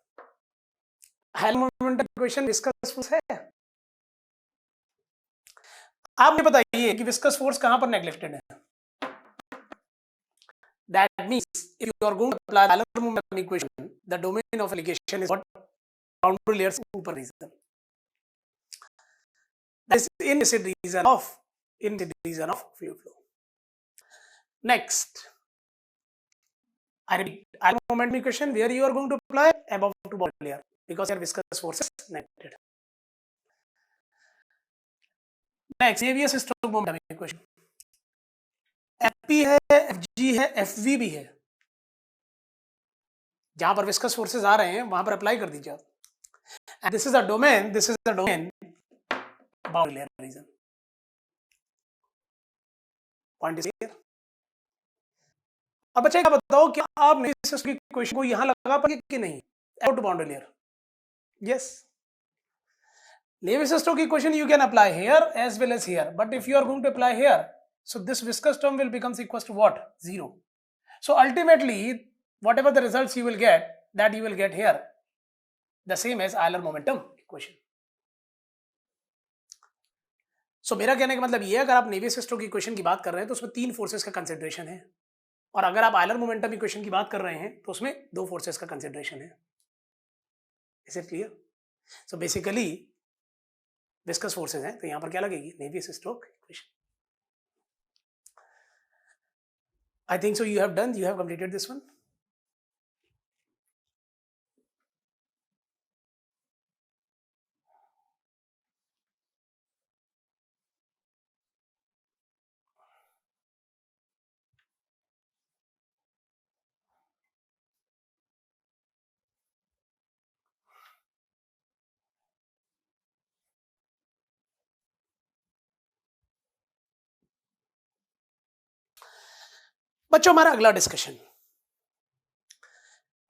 Euler moment equation viscous force है. आप मुझे बताइए कि विस्कस फोर्स कहां पर नेग्लेक्टेड है. That means if you are going to apply Taylor moment equation, the domain of application is what? Boundary layers ऊपर region. That is inviscid region of fluid flow. Next, I repeat, Taylor moment equation where you are going to apply above to boundary layer because your viscous force is neglected. Next, Navier-Stokes moment equation. Fp है, Fg है, Fv भी है. जहां पर viscous forces आ रहे हैं वहां पर अप्लाई कर दीजिए आप. And this is a domain boundary layer region. Point is clear. अब बच्चे का बताओ कि आप नेवियर-स्टोक्स की इक्वेशन को यहां लगा पाएंगे कि नहीं about boundary layer. Yes, Navier-Stokes equation you can apply here as well as here, but if you are going to apply here, so this viscous term will becomes equals to what? Zero. So ultimately whatever the results you will get, that you will get here the same as Euler momentum equation. So मेरा कहने का मतलब ये है, अगर आप Navier-Stokes की equation की बात कर रहे हैं तो उसमें 3 फोर्सेस का कंसिडरेशन है, और अगर आप आयलर मोमेंटम इक्वेशन की बात कर रहे हैं तो उसमें 2 फोर्सेस का कंसिडरेशन है. Is it clear? So basically viscous forces हैं, तो यहां पर क्या लगेगी? Navier-Stokes equation. I think so you have completed this one. बच्चों हमारा अगला discussion,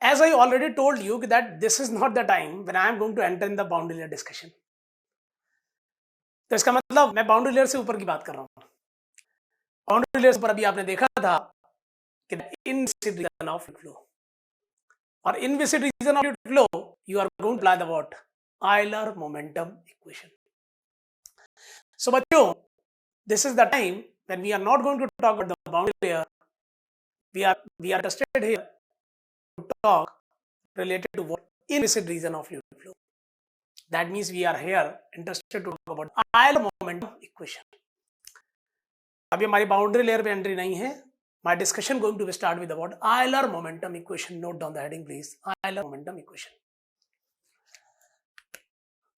as I already told you that this is not the time when I am going to enter in the boundary layer discussion. तो इसका मतलब मैं boundary layer से ऊपर की बात कर रहा हूँ. बाउंड्री लेयर पर अभी आपने देखा था कि इनविसिड रीजन ऑफ फ्लो, और inviscid region of flow you are going to apply the what? Euler momentum equation. So बच्चों, this is the time when we are not going to talk about the boundary layer. We are interested here to talk related to what? Inviscid region of fluid flow. That means we are here interested to talk about Euler momentum equation. अभी हमारी boundary layer पे entry नहीं है. My discussion going to start with about Euler momentum equation. Note down the heading, please. Euler momentum equation.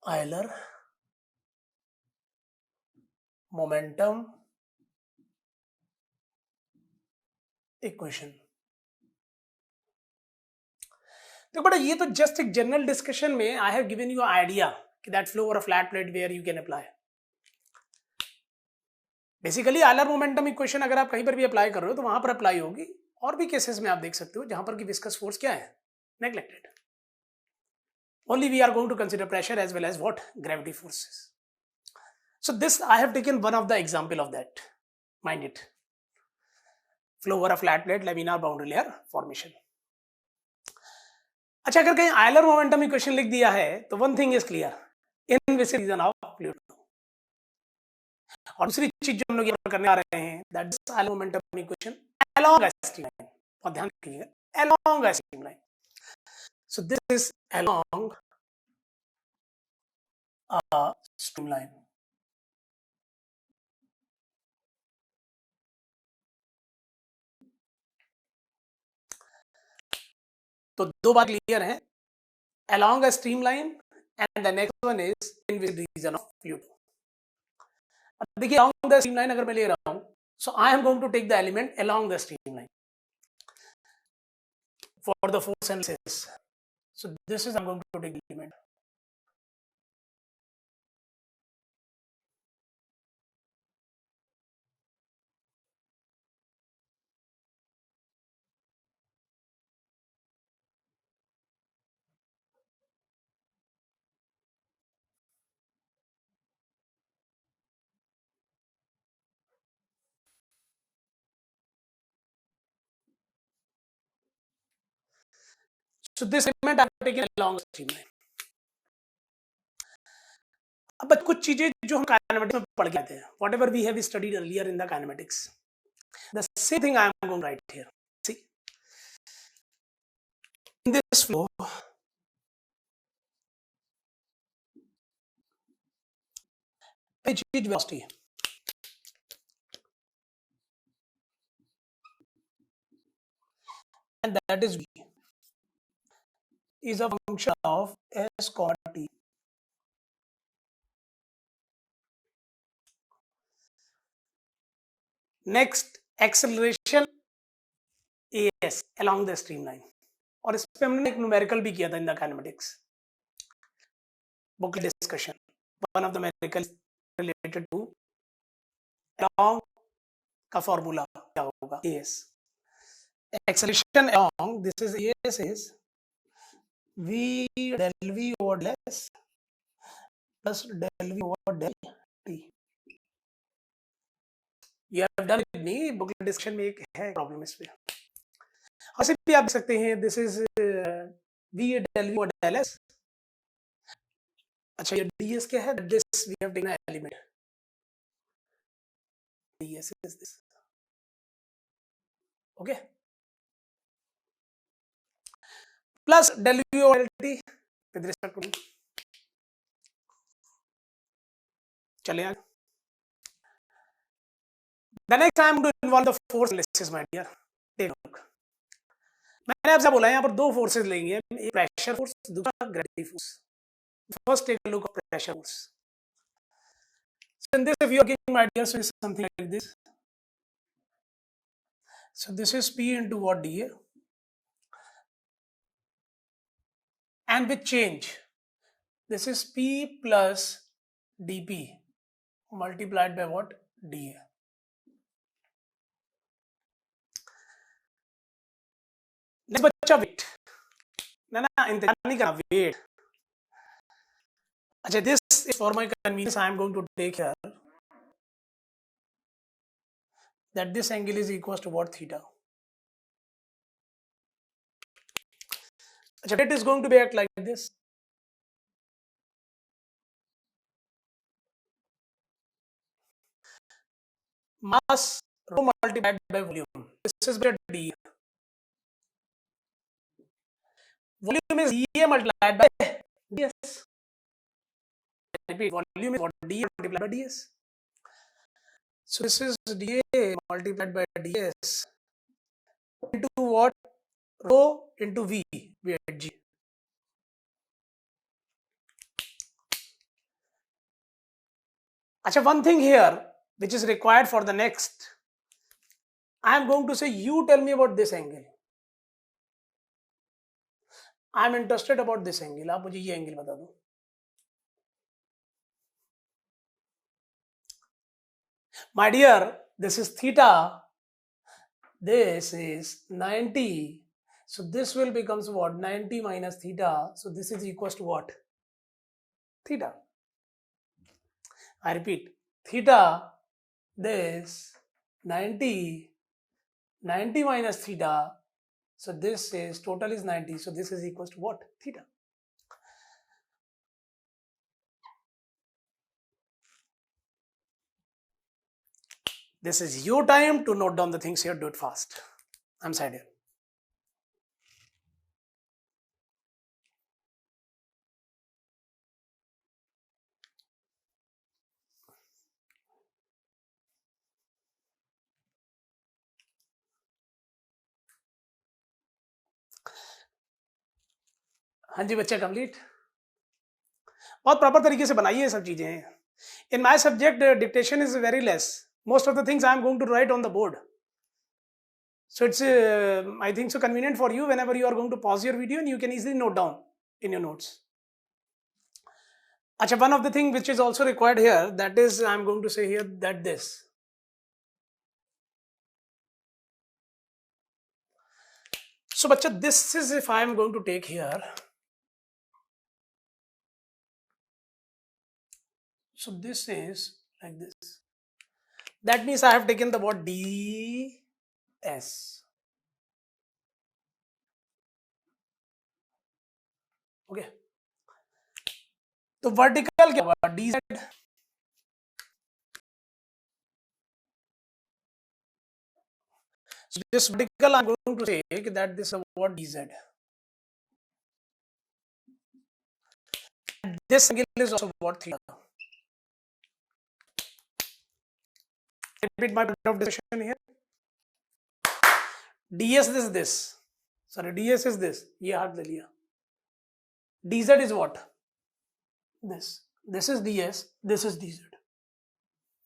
Euler momentum equation. तो बेटा ये तो just एक जनरल डिस्कशन में I have given you idea कि that flow over a flat plate where you can apply. Basically Euler momentum equation अगर आप कहीं पर भी अप्लाई कर रहे हो तो वहां पर अप्लाई होगी. और भी केसेस में आप देख सकते हो जहां पर कि विस्कस फोर्स क्या है? Neglected. Only we are going to consider pressure as well as what? Gravity forces. So this I have taken one of the example of that. Mind it. Flow over a flat plate laminar boundary layer formation. अच्छा, अगर कहीं Euler momentum equation लिख दिया है तो one thing is clear, inviscid region of fluid. और दूसरी चीज जो हम लोग यहाँ पर करने आ रहे हैं, that is Euler momentum equation along a streamline. और ध्यान रखिएगा, along a streamline. So this is along a streamline. तो दो बात क्लियर है, along a streamline and the next one is inviscid region of fluid. अब देखिए, अलोंग द स्ट्रीमलाइन अगर मैं ले रहा हूं, so I am going to take the element along the streamline for the force analysis. So this is I'm going to take the element. So this element I'm taking along the streamline. अब कुछ चीजें जो हम kinematics में पढ़ के आते हैं, whatever we have studied earlier in the kinematics, the same thing I am going to write here. See, in this flow, change velocity, and that is v is a function of s cot t. Next, acceleration as along the streamline. और इस पे हमने एक numerical भी किया था in the kinematics book discussion. One of the numerical related to along का formula क्या होगा? as acceleration along, this is as is v del v over del s plus del v over del t. you have done with me. Book discussion में एक है problem इस पे. ऐसे भी आप देख सकते हैं, this is v del v over del s. अच्छा, ये ds क्या है? This we have taken element. ds is this. Okay, plus del v over del t with respect to चले आगे. The next time to involve the force analysis, my dear. Take a look. मैंने आपसे बोला यहाँ पर दो forces लेंगे, एक प्रेशर फोर्स, दूसरा gravity force. First take a look at pressure force. So in this, if you are giving, my dear, so it's something like this. So this is P into what? dA. And with change, this is P plus dP multiplied by what? dA. Next बच्चा wait, ना ना इंतजार नहीं करना, wait. अच्छा, this is for my convenience I am going to take here that this angle is equals to what, theta. अच्छा, it is going to be act like this. Mass rho multiplied by volume. This is d. Volume is dA multiplied by ds. Repeat, volume is what, dA multiplied by ds. So this is dA multiplied by ds into what, rho into v, at g. Achha, one thing here which is required for the next, I am going to say you tell me about this angle. I am interested about this angle. आप मुझे ये angle बता दो. My dear, this is theta. This is 90. So this will becomes what? 90 minus theta. So this is equals to what? Theta. I repeat, theta, this 90 minus theta. So this is total is 90. So this is equals to what? Theta. This is your time to note down the things here. Do it fast. I'm side here. हाँ जी बच्चे, complete. बहुत proper तरीके से बनाइए सब चीजें. In my subject, dictation is very less. Most of the things I am going to write on the board. So it's, I think so convenient for you whenever you are going to pause your video and you can easily note down in your notes. Achha, one of the things which is also required here, that is, I am going to say here that this. So bacha, this is if I am going to take here. So this is like this. That means I have taken the word ds. Okay. तो vertical क्या होगा? dz. So this vertical I'm going to say that this is what dz. This angle is also what, theta. Repeat my point of discussion here. ds is this. Sorry, ds is this. ये हाथ ले लिया. dz is what? This. This is ds. This is dz.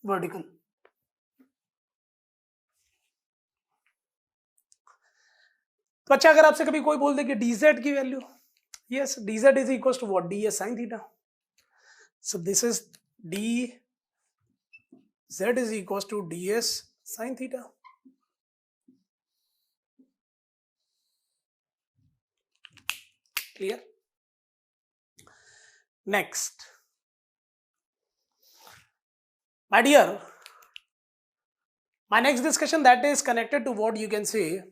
Vertical. तो अच्छा, अगर आपसे कभी कोई बोल दे कि dz की value, yes, dz is equals to what? ds sin theta. So this is dz is equals to ds sin theta. Clear? Next, my dear, my next discussion that is connected to what you can say.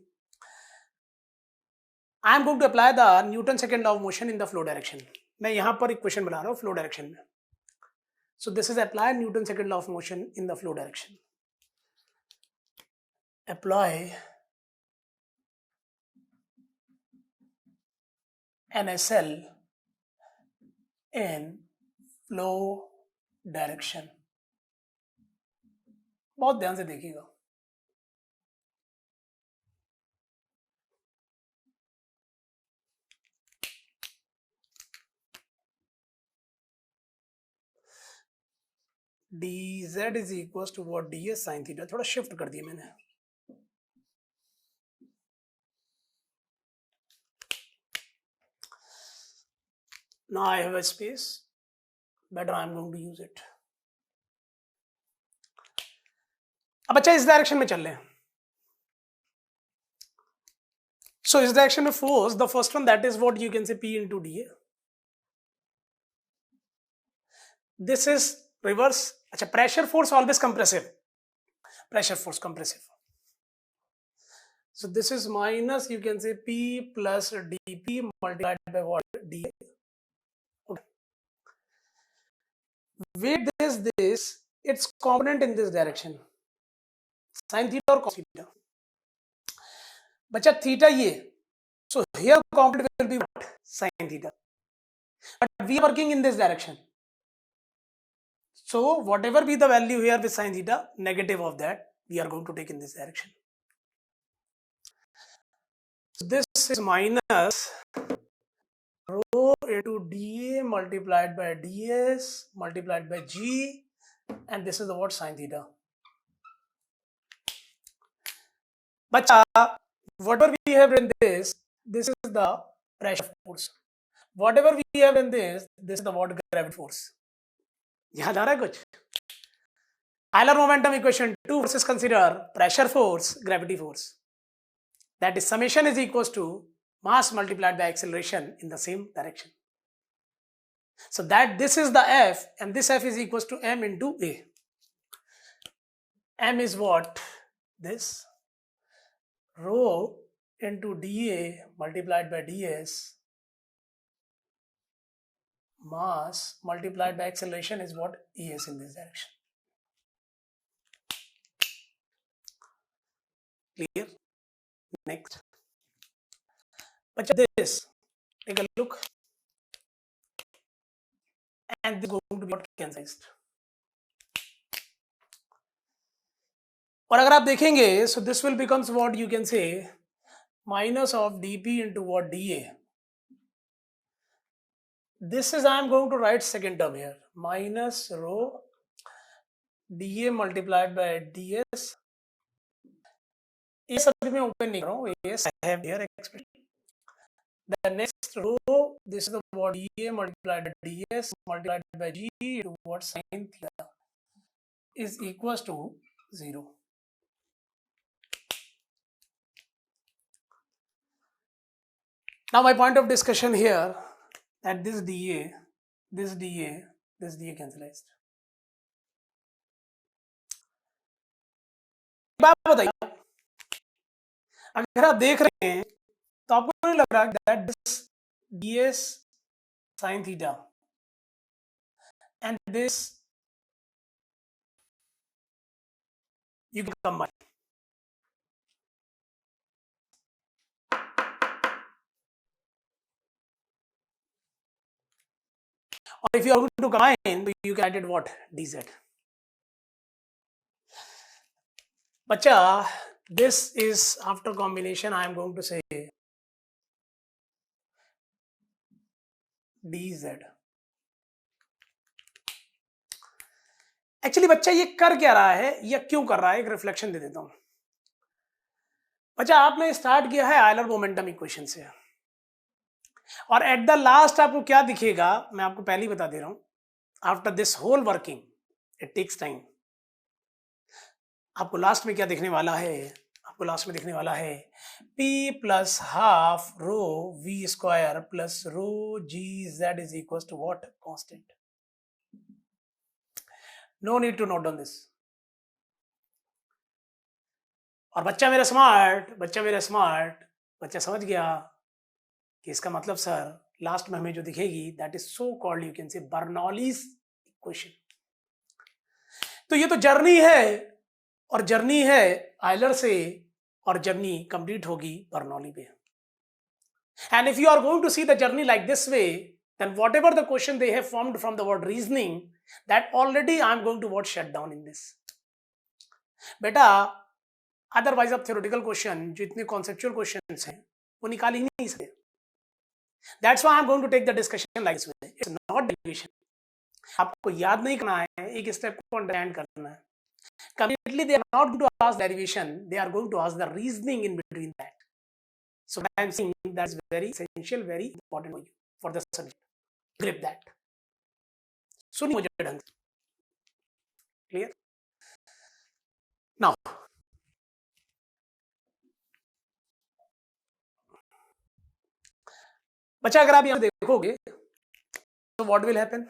I am going to apply the Newton's second law of motion in the flow direction. मैं यहाँ पर एक question बना रहा हूँ flow direction में. So this is apply Newton's second law of motion in the flow direction. Apply NSL in flow direction. बहुत ध्यान से देखिएगा. dz is equals to what? ds sin theta. थोड़ा शिफ्ट कर दिया मैंने. Now I have a space. Better I am going to use it. अब अच्छा, इस डायरेक्शन में चल रहे हैं. So is direction of force the first one, that is what you can say P into dA. This is reverse. अच्छा, pressure force always compressive, pressure force compressive. So this is minus, you can say P plus dP multiplied by what, dA. Okay. Weight this its component in this direction, sin theta or cos theta. बच्चा theta ये, so here component will be what, sin theta, but we are working in this direction. So whatever be the value here with sin theta, negative of that we are going to take in this direction. So this is minus rho into dA multiplied by ds multiplied by g, and this is the what, sin theta. But whatever we have in this is the pressure force. Whatever we have in this is the what, gravity force. याद आ रहा है कुछ? Euler momentum equation 2 versus consider pressure force, gravity force. That is summation is equals to mass multiplied by acceleration in the same direction. So that this is the F, and this F is equals to M into A. M is what? This rho into dA multiplied by ds mass multiplied by acceleration is what, ES in this direction. Clear? Next. But this, take a look, and this is going to be what, cancelled. और अगर आप देखेंगे, so this will becomes what you can say minus of dP into what, dA. This is, I am going to write second term here, minus rho dA multiplied by ds. ये सभी में open नहीं कर रहा हूँ, yes I have here expression. The next row, this is the what, dA multiplied by ds multiplied by g into what, sin theta is equals to 0. Now my point of discussion here, that this dA, this dA, this dA cancelled. बात बताइए, अगर आप देख रहे हैं तो आपको नहीं लग रहा that this ds sin theta and this you can combine. Or if you are going to combine, you can add what, dz. Bacha, this is after combination, I am going to say dz. Actually बच्चा ये कर क्या रहा है या क्यों कर रहा है, एक रिफ्लेक्शन दे देता हूं. बच्चा आपने स्टार्ट किया है आयलर मोमेंटम इक्वेशन से, और एट द लास्ट आपको क्या दिखेगा मैं आपको पहले ही बता दे रहा हूं. After this whole working it takes time. आपको लास्ट में क्या दिखने वाला है, आपको लास्ट में दिखने वाला है P plus half rho V square plus rho G Z is equal to what, constant. No need to note down this. और बच्चा मेरा स्मार्ट, बच्चा समझ गया कि इसका मतलब सर लास्ट में हमें जो दिखेगी that is so called, you can से बर्नौलीज इक्वेशन. तो ये तो जर्नी है, और जर्नी है आयलर से, और जर्नी कंप्लीट होगी बर्नौली पे. And if you are going to see the journey like this way, then whatever the question they have formed from the word reasoning, that already I am going to what, shut down in this. बेटा otherwise आप theoretical question जो इतने conceptual questions हैं वो निकाल ही नहीं सकते. That's why I am going to take the discussion like this way. It's not derivation. आपको याद नहीं करना है, एक स्टेप को अंडरस्टैंड करना है. Completely they are not going to ask derivation, they are going to ask the reasoning in between that. So I am saying that is very essential, very important for you, for the subject. Grip that. सुनिए मुझे ढंग से. Clear? Now बच्चा अगर आप यहाँ देखोगे तो what will happen,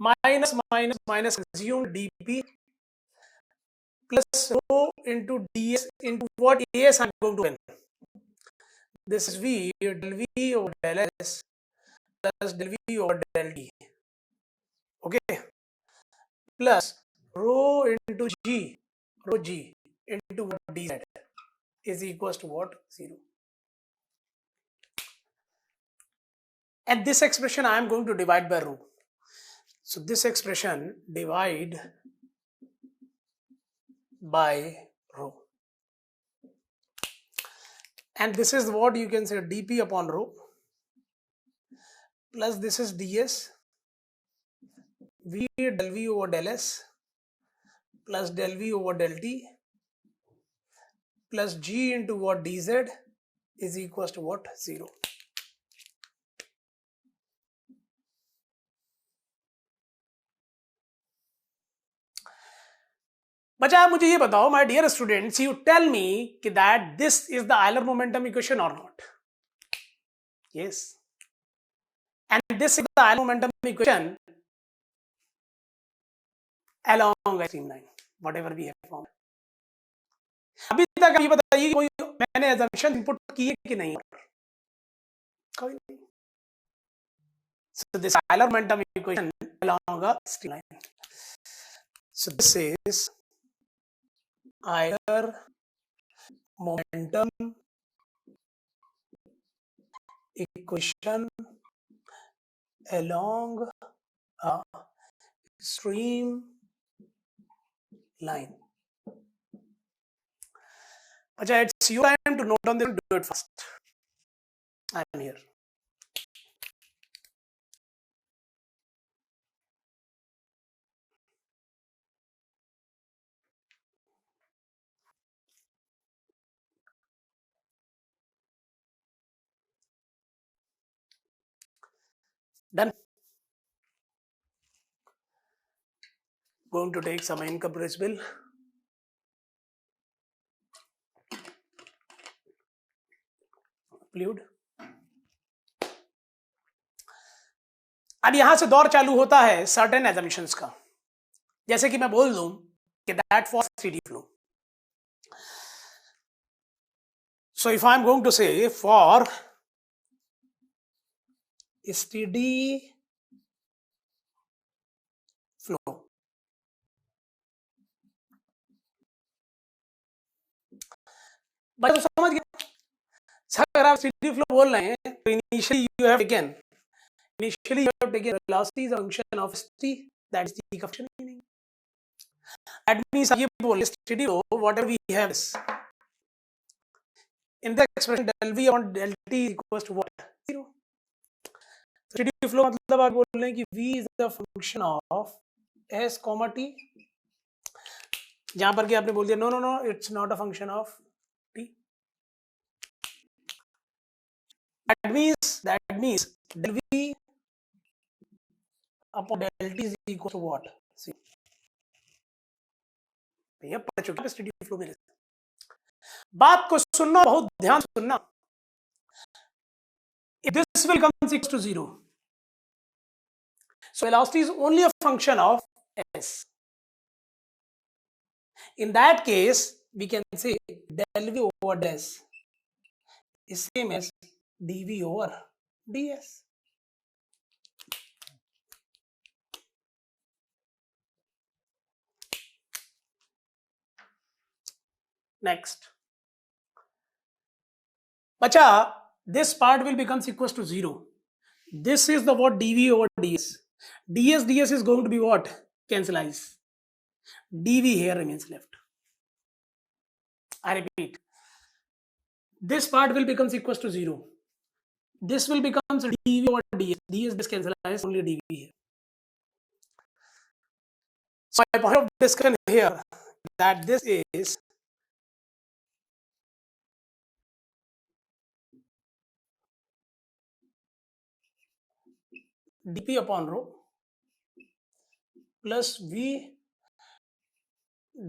minus minus minus assume dp plus rho into ds into what as I'm going to win. This is v del v over del s plus del v over del d. Okay, plus rho into g, rho g into what dz is equals to what, 0. And this expression I am going to divide by rho. So this expression divide by rho, and this is what you can say dp upon rho plus this is ds v del v over del s plus del v over del t plus g into what dz is equals to what, 0. बच्चा आप मुझे ये बताओ, my dear students, you tell me कि that this is the Euler momentum equation और not. Yes, and this is the Euler momentum equation along a streamline whatever we have found. अभी तक ये बताइए कोई मैंने assumption input किए कि नहीं, कोई नहीं. So this Euler momentum equation along a streamline. So this is Euler momentum equation along a stream line. Acha, it's your time to note down this. Do it fast. I am here. Done. Going to take some incompressible. Fluid. अब यहां से दौर चालू होता है certain assumptions का. जैसे कि मैं बोल दूं कि that for steady flow. So if I am going to say for steady flow, बच्चों समझ गए. अगर आप स्टेडी फ्लो बोल रहे हैं तो initially you have taken velocity is a function of steady, that is the coefficient. That means ये बोल steady flow whatever we have is in the expression del v on del t equals to what, 0. Steady flow मतलब आप बोल रहे हैं कि v is the function of s comma t, जहां पर कि आपने बोल दिया no it's not a function of t. That means del v upon del t is equal to what, see. भैया पढ़ चुके हैं स्टेडी फ्लो में. बात को सुनना, बहुत ध्यान से सुनना. This will come equal to 0. So velocity is only a function of s. In that case, we can say del v over del s is same as dv over ds. Next, bacha, this part will becomes equals to 0. This is the what dv over ds. ds is going to be what, cancelize. dv here remains left. I repeat, this part will becomes equals to 0. This will becomes dv over ds. ds cancelize, only dv here. So my point of discussion here that this is dp upon rho plus v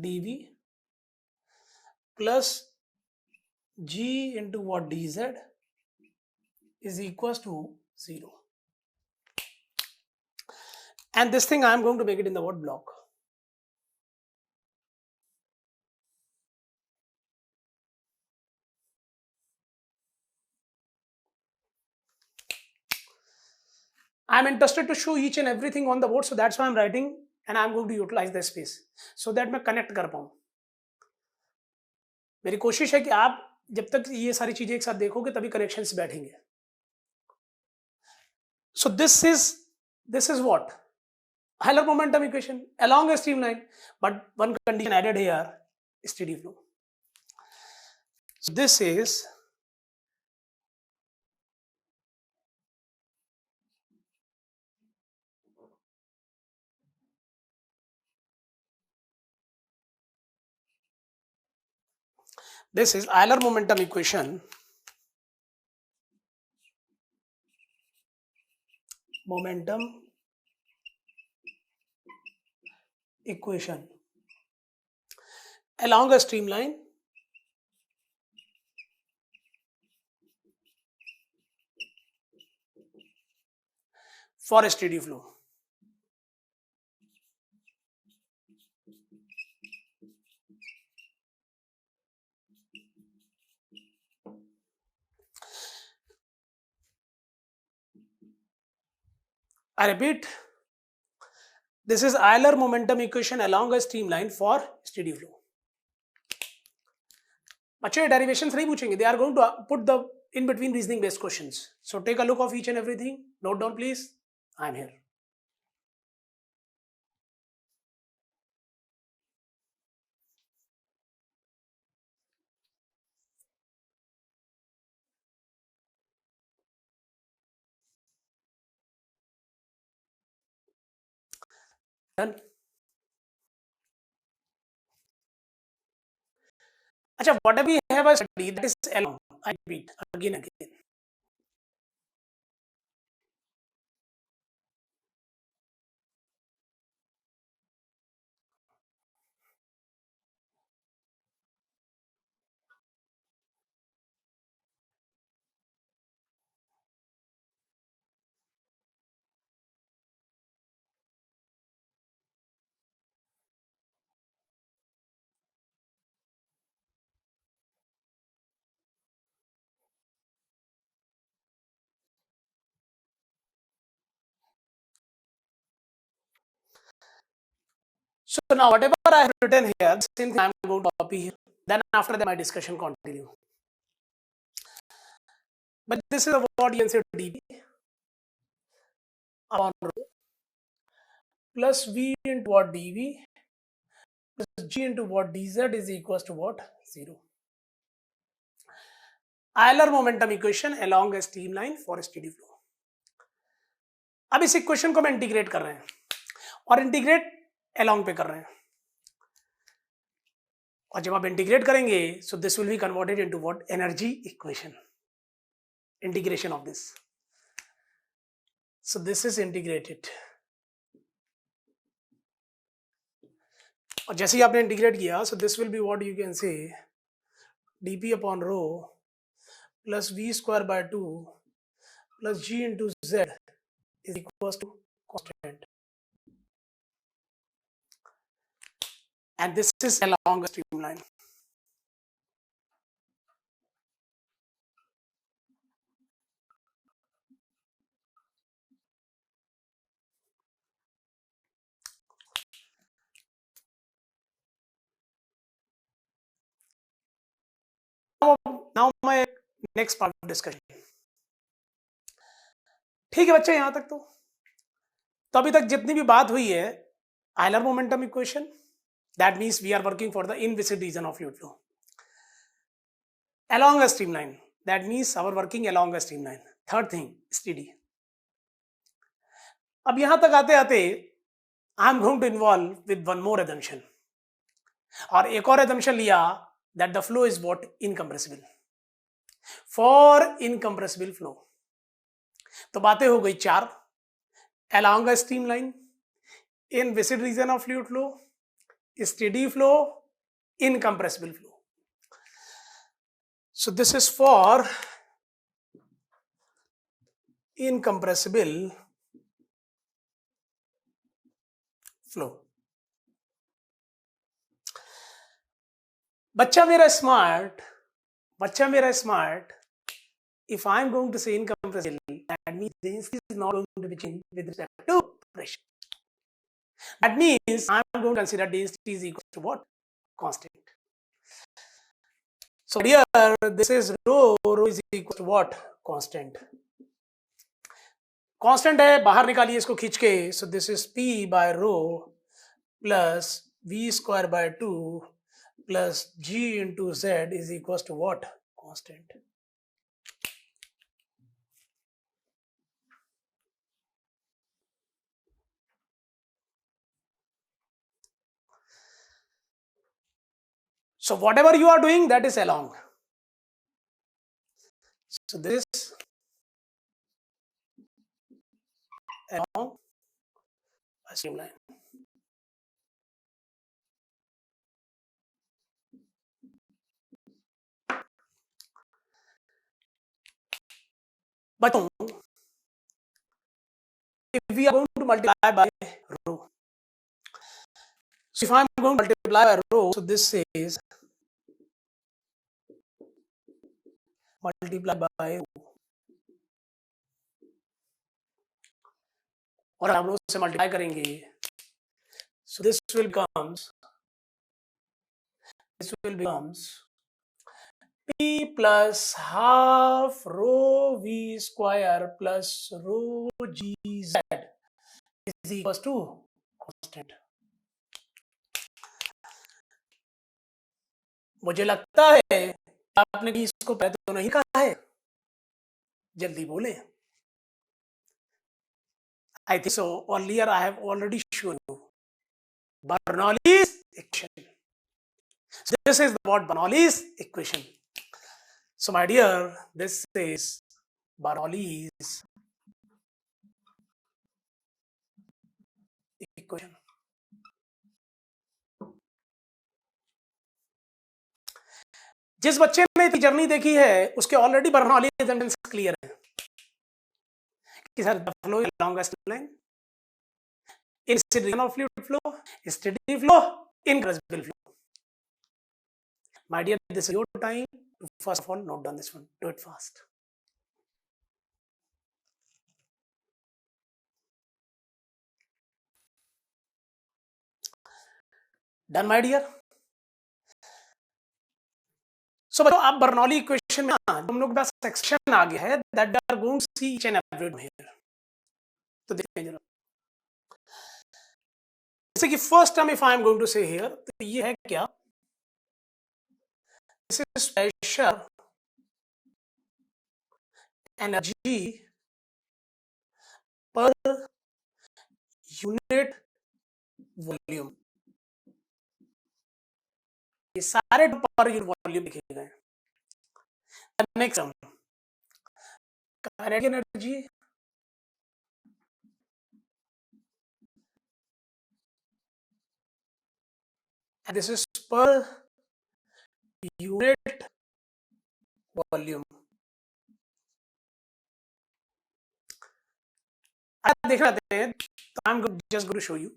dv plus g into what dz is equals to 0. And this thing I am going to make it in the word block. I am interested to show each and everything on the board, so that's why I am writing, and I am going to utilize the space so that मैं connect कर पाऊँ. मेरी कोशिश है कि आप जब तक ये सारी चीजें एक साथ देखोगे तभी कनेक्शंस बैठेंगे. So this is what? Euler momentum equation along a streamline, but one condition added here, steady flow. So this is Euler momentum equation. Momentum equation along a streamline for a steady flow. I repeat, this is Euler momentum equation along a streamline for steady flow. बच्चे derivations नहीं पूछेंगे. They are going to put the in between reasoning based questions. So take a look of each and everything. Note down, please. I am here. Done. Acha, whatever we have a study that is along. I repeat again and again. So now whatever I have written here, the same thing I am going to copy here. Then after that my discussion continue. But this is what you can say dB upon rho plus V into what dV plus G into what dZ is equals to what? 0. Euler momentum equation along a streamline for a steady flow. अब इस equation को हम integrate कर रहे हैं और integrate along पे कर रहे हैं. और जब आप इंटीग्रेट करेंगे so this will be converted into what? Energy equation. Integration of this. So this is integrated. और जैसे ही आपने इंटीग्रेट किया so this will be what you can say dP upon rho plus V square by 2 plus G into Z is equals to constant. And this is along a streamline. Now my next part of discussion. ठीक है बच्चे, यहां तक तो अभी तक जितनी भी बात हुई है Euler momentum equation, that means we are working for the inviscid region of fluid flow along a streamline. That means our working along a streamline. Third thing, steady. अब यहां तक आते आते I am going to involve with one more assumption. और एक और assumption लिया that the flow is what? Incompressible. For incompressible flow. तो बातें हो गई 4. Along a streamline, in viscid region of fluid flow, steady flow, incompressible flow. So this is for incompressible flow. बच्चा मेरा smart, if I'm going to say incompressible, that means density is not going to be changed with respect to pressure. That means I'm going to consider density is equal to what? Constant. So here this is rho is equal to what? Constant. Constant है, बाहर निकालिए इसको खींच के. So this is P by rho plus V square by 2 plus G into Z is equals to what? Constant. So whatever you are doing, that is along. So this along a streamline. But if we are going to multiply by rho, so if I am going to multiply by rho, so this is multiply by rho. और हम लोग से multiply करेंगे, so this will becomes P plus half rho V square plus rho GZ is equals to constant. मुझे लगता है आपने भी इसको पहले तो नहीं कहा है, जल्दी बोले. I think so. Earlier I have already shown you Bernoulli's equation. So this is what Bernoulli's equation. So my dear, this is Bernoulli's equation. जिस बच्चे ने इतनी जर्नी देखी है उसके ऑलरेडी बर्नौली सेंटेंस क्लियर है कि sir the flow along a streamline, in of fluid flow, steady flow, incompressible flow. My dear, this is your time to first of all note down this one. Do it fast. Done, my dear? So बच्चों आप Bernoulli equation में हम लोग बस section आ गया है that we are going to see each and every one here. तो देखिए जरा, जैसे कि first term if I am going to say here, तो ये है क्या? This is pressure energy per unit volume. ये सारे पर यूनिट वॉल्यूम लिखे गए. Next term kinetic energy and this is per unit volume. आप देख रहे हैं तो I am just going to show you.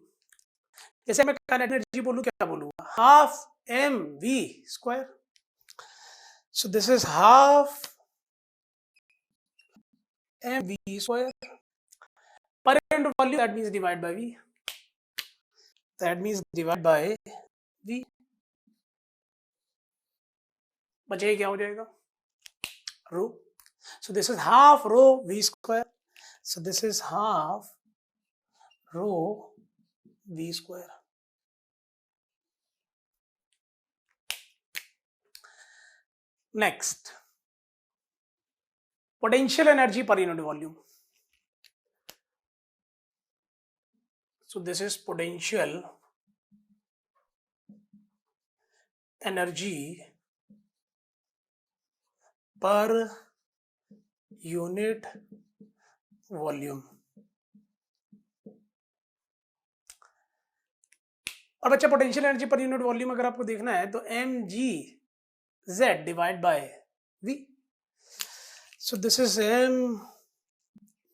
जैसे मैं काइनेटिक एनर्जी बोलूं, क्या बोलूंगा? Half m v square. So this is half m v square per unit volume, that means divide by v, that means divide by v. बचेगा क्या हो जाएगा? Rho. So this is half rho v square. So this is half rho v square. Next, potential energy per unit volume. So this is potential energy per unit volume. और बच्चा potential energy per unit volume अगर आपको देखना है तो M G Z divide by V. So this is M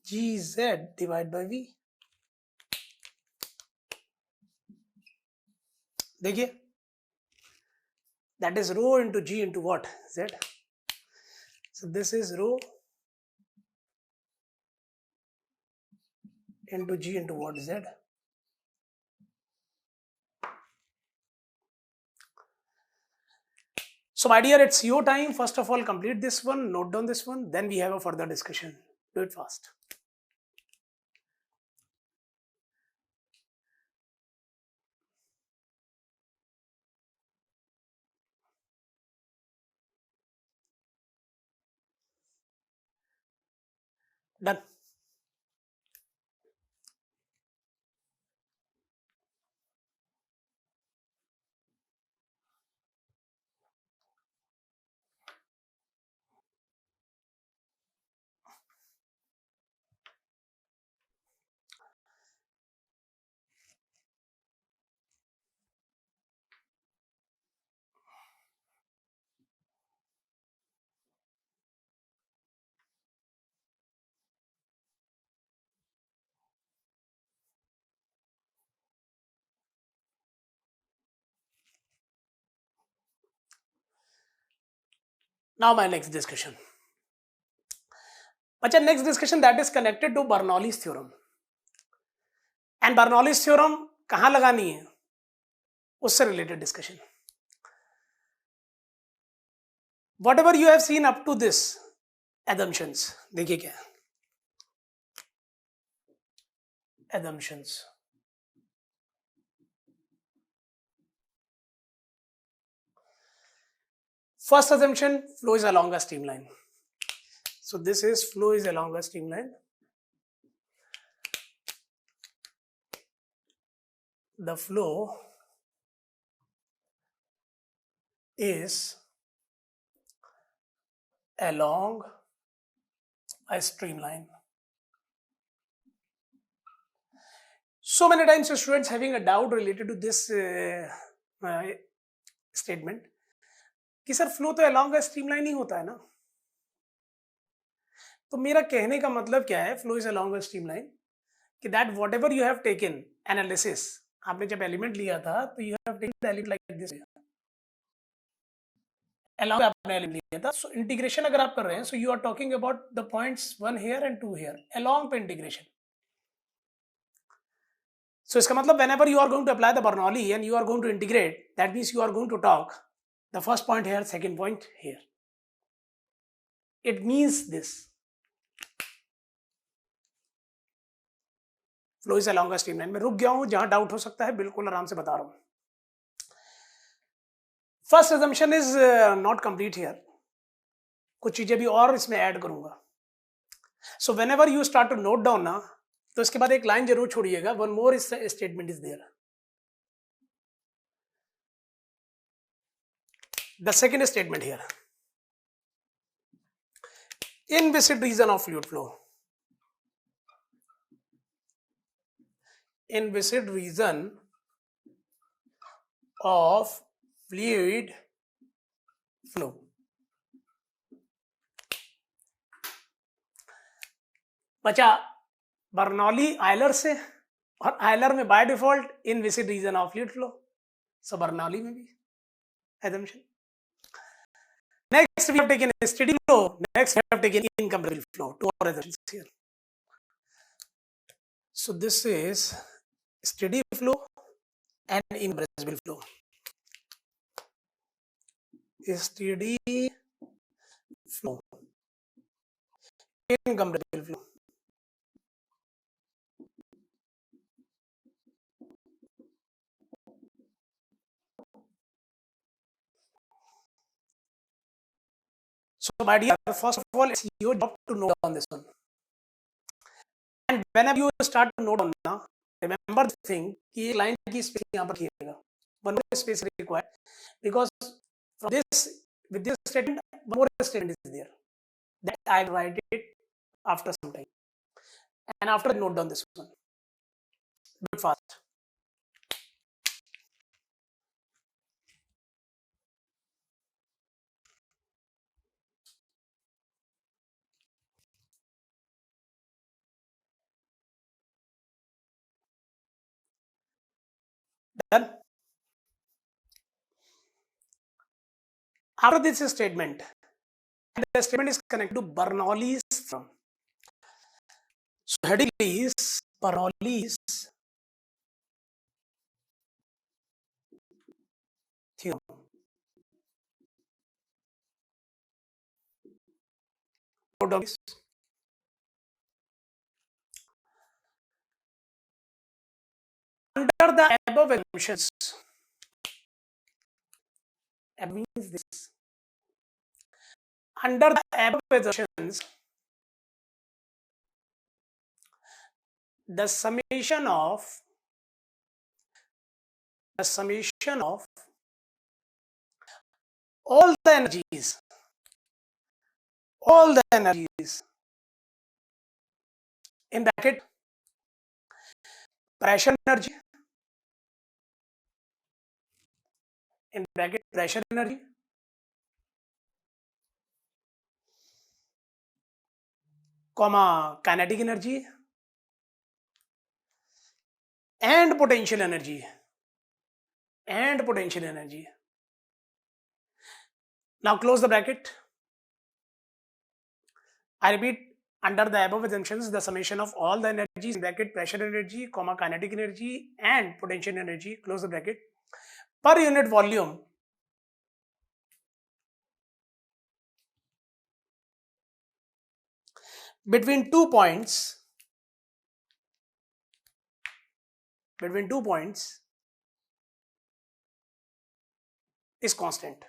GZ divided by V. देखिए, that is rho into G into what? Z. So this is rho into G into what? Z. So my dear, it's your time. First of all, complete this one, note down this one, then we have a further discussion. Do it fast. Done. Now my next discussion. अच्छा, next discussion that is connected to Bernoulli's theorem. And Bernoulli's theorem कहाँ लगानी है, उससे related discussion. Whatever you have seen up to this assumptions, देखिए क्या है assumptions. First assumption, flow is along a streamline. So this is flow is along a streamline. The flow is along a streamline. So many times students having a doubt related to this statement कि sir flow तो along a streamline ही होता है ना. तो मेरा कहने का मतलब क्या है, flow is along a streamline, कि that whatever you have taken analysis, आपने जब एलिमेंट लिया था तो you have taken the element like this, along आपने एलिमेंट लिया था. सो इंटीग्रेशन अगर आप कर रहे हैं, so you are talking about the points 1 here and 2 here, along पे इंटीग्रेशन. So इसका मतलब whenever you are going to apply the Bernoulli and you are going to integrate, that means you are going to talk the first point here, second point here. It means this. Flow is along a streamline. मैं रुक गया हूं, जहां doubt हो सकता है बिल्कुल आराम से बता रहा हूं. First assumption is not complete here. कुछ चीजें भी और इसमें ऐड करूंगा. So whenever you start to note down ना, तो इसके बाद एक लाइन जरूर छोड़िएगा. One more statement is there. The second statement here. In viscid region of fluid flow. In viscid region of fluid flow. बचा बर्नौली आयलर से, और Euler में by default inviscid region of fluid flow. So Bernoulli में भी assumption. Next we have taken steady flow, next we have taken incompressible flow. Two more assumptions here. So this is steady flow and incompressible flow. Steady flow, incompressible flow. So my dear, first of all, it's your job to note down this one. And whenever you start to note down now, remember the thing कि ये line की space यहाँ पर रखिएगा. One more space required because from this, with this statement, one more statement is there that I write it after some time, and after note down this one. Do it fast. Done. After this statement, the statement is connected to Bernoulli's theorem. So heading is Bernoulli's theorem. Note down this. Under the above assumptions, means this. Under the above assumptions, the summation of all the energies in bracket pressure energy, in bracket pressure energy, comma kinetic energy and potential energy. Now close the bracket. I repeat, under the above assumptions, the summation of all the energies in bracket pressure energy, comma kinetic energy and potential energy, close the bracket, per unit volume between two points is constant.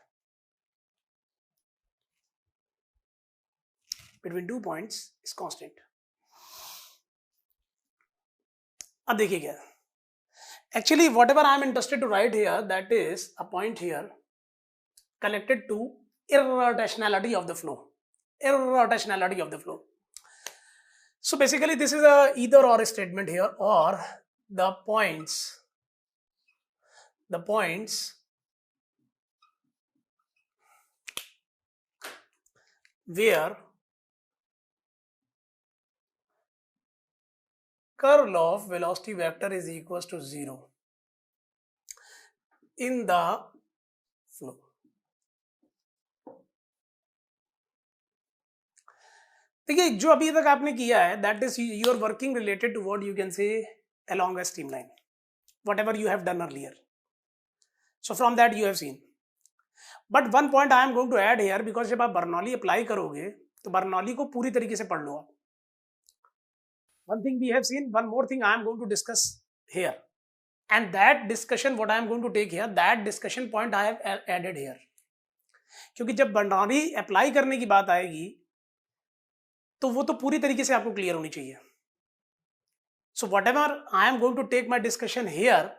Between 2 points is constant. अब देखिए क्या, actually whatever I am interested to write here, that is a point here connected to irrotationality of the flow. So basically this is a either or statement here, or the points where curl of velocity vector is equals to 0 in the flow. देखिए जो अभी तक आपने किया है, that is you are working related to what you can say along a streamline, whatever you have done earlier. So from that you have seen. But one point I am going to add here, because जब आप Bernoulli apply करोगे तो Bernoulli को पूरी तरीके से पढ़ लो आप. One thing we have seen, one more thing I am going to discuss here, and that discussion what I am going to take here, that discussion point I have added here. क्योंकि जब Bernoulli apply करने की बात आएगी तो वो तो पूरी तरीके से आपको क्लियर होनी चाहिए. So whatever I am going to take my discussion here,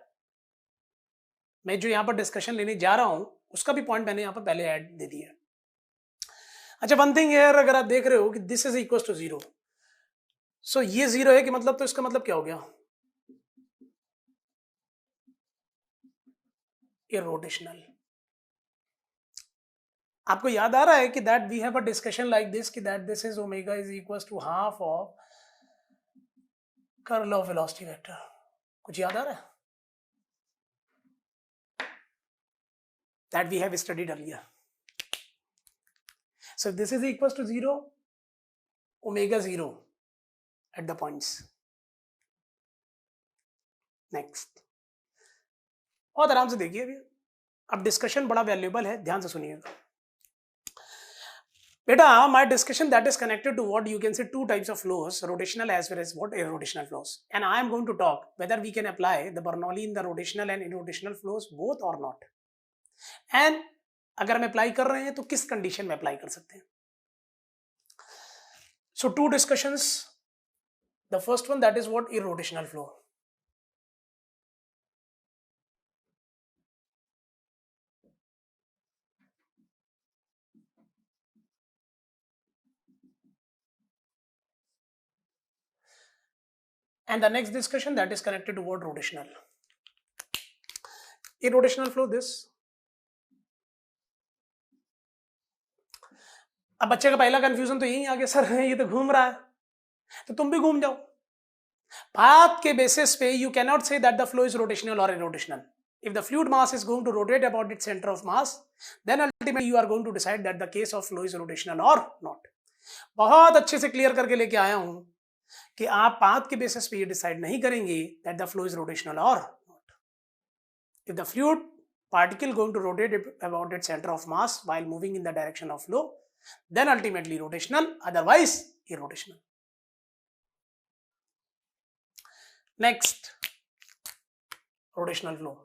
मैं जो यहाँ पर डिस्कशन लेने जा रहा हूं उसका भी पॉइंट मैंने यहाँ पर पहले ऐड दे दिया. अच्छा, वन थिंग हेयर, अगर आप देख रहे हो कि दिस इज इक्वल टू 0, सो ये 0 है कि मतलब, तो इसका मतलब क्या हो गया, इरोटेशनल. आपको याद आ रहा है कि that we have a discussion like this, कि that this is omega is equal to half of curl of velocity vector. कुछ याद आ रहा है? That we have studied earlier. So this is equals to 0, omega 0 at the points. Next. और आराम से देखिए अभी, अब डिस्कशन बड़ा वैल्यूएबल है, ध्यान से सुनिएगा बेटा. my discussion that is connected to what you can say two types of flows, rotational as well as what irrotational flows, and I am going to talk whether we can apply the Bernoulli in the rotational and irrotational flows both or not, and अगर हम apply कर रहे हैं तो किस condition में apply कर सकते हैं. So two discussions. The first one, that is what irrotational flow. And the next discussion that is connected to what rotational. Irrotational flow this. अब बच्चे का पहला कंफ्यूजन तो यही आ गया, सर ये तो घूम रहा है, तो तुम भी घूम जाओ. Path के basis पे you cannot say that the flow is rotational or irrotational. If the fluid mass is going to rotate about its center of mass, then ultimately you are going to decide that the case of flow is rotational or not. बहुत अच्छे से clear करके लेके आया हूं कि आप path के बेसिस पे ये डिसाइड नहीं करेंगे that the flow is rotational or not. If the fluid particle going to rotate about its center of mass while moving in the direction of flow, then ultimately rotational, otherwise irrotational. Next, rotational flow.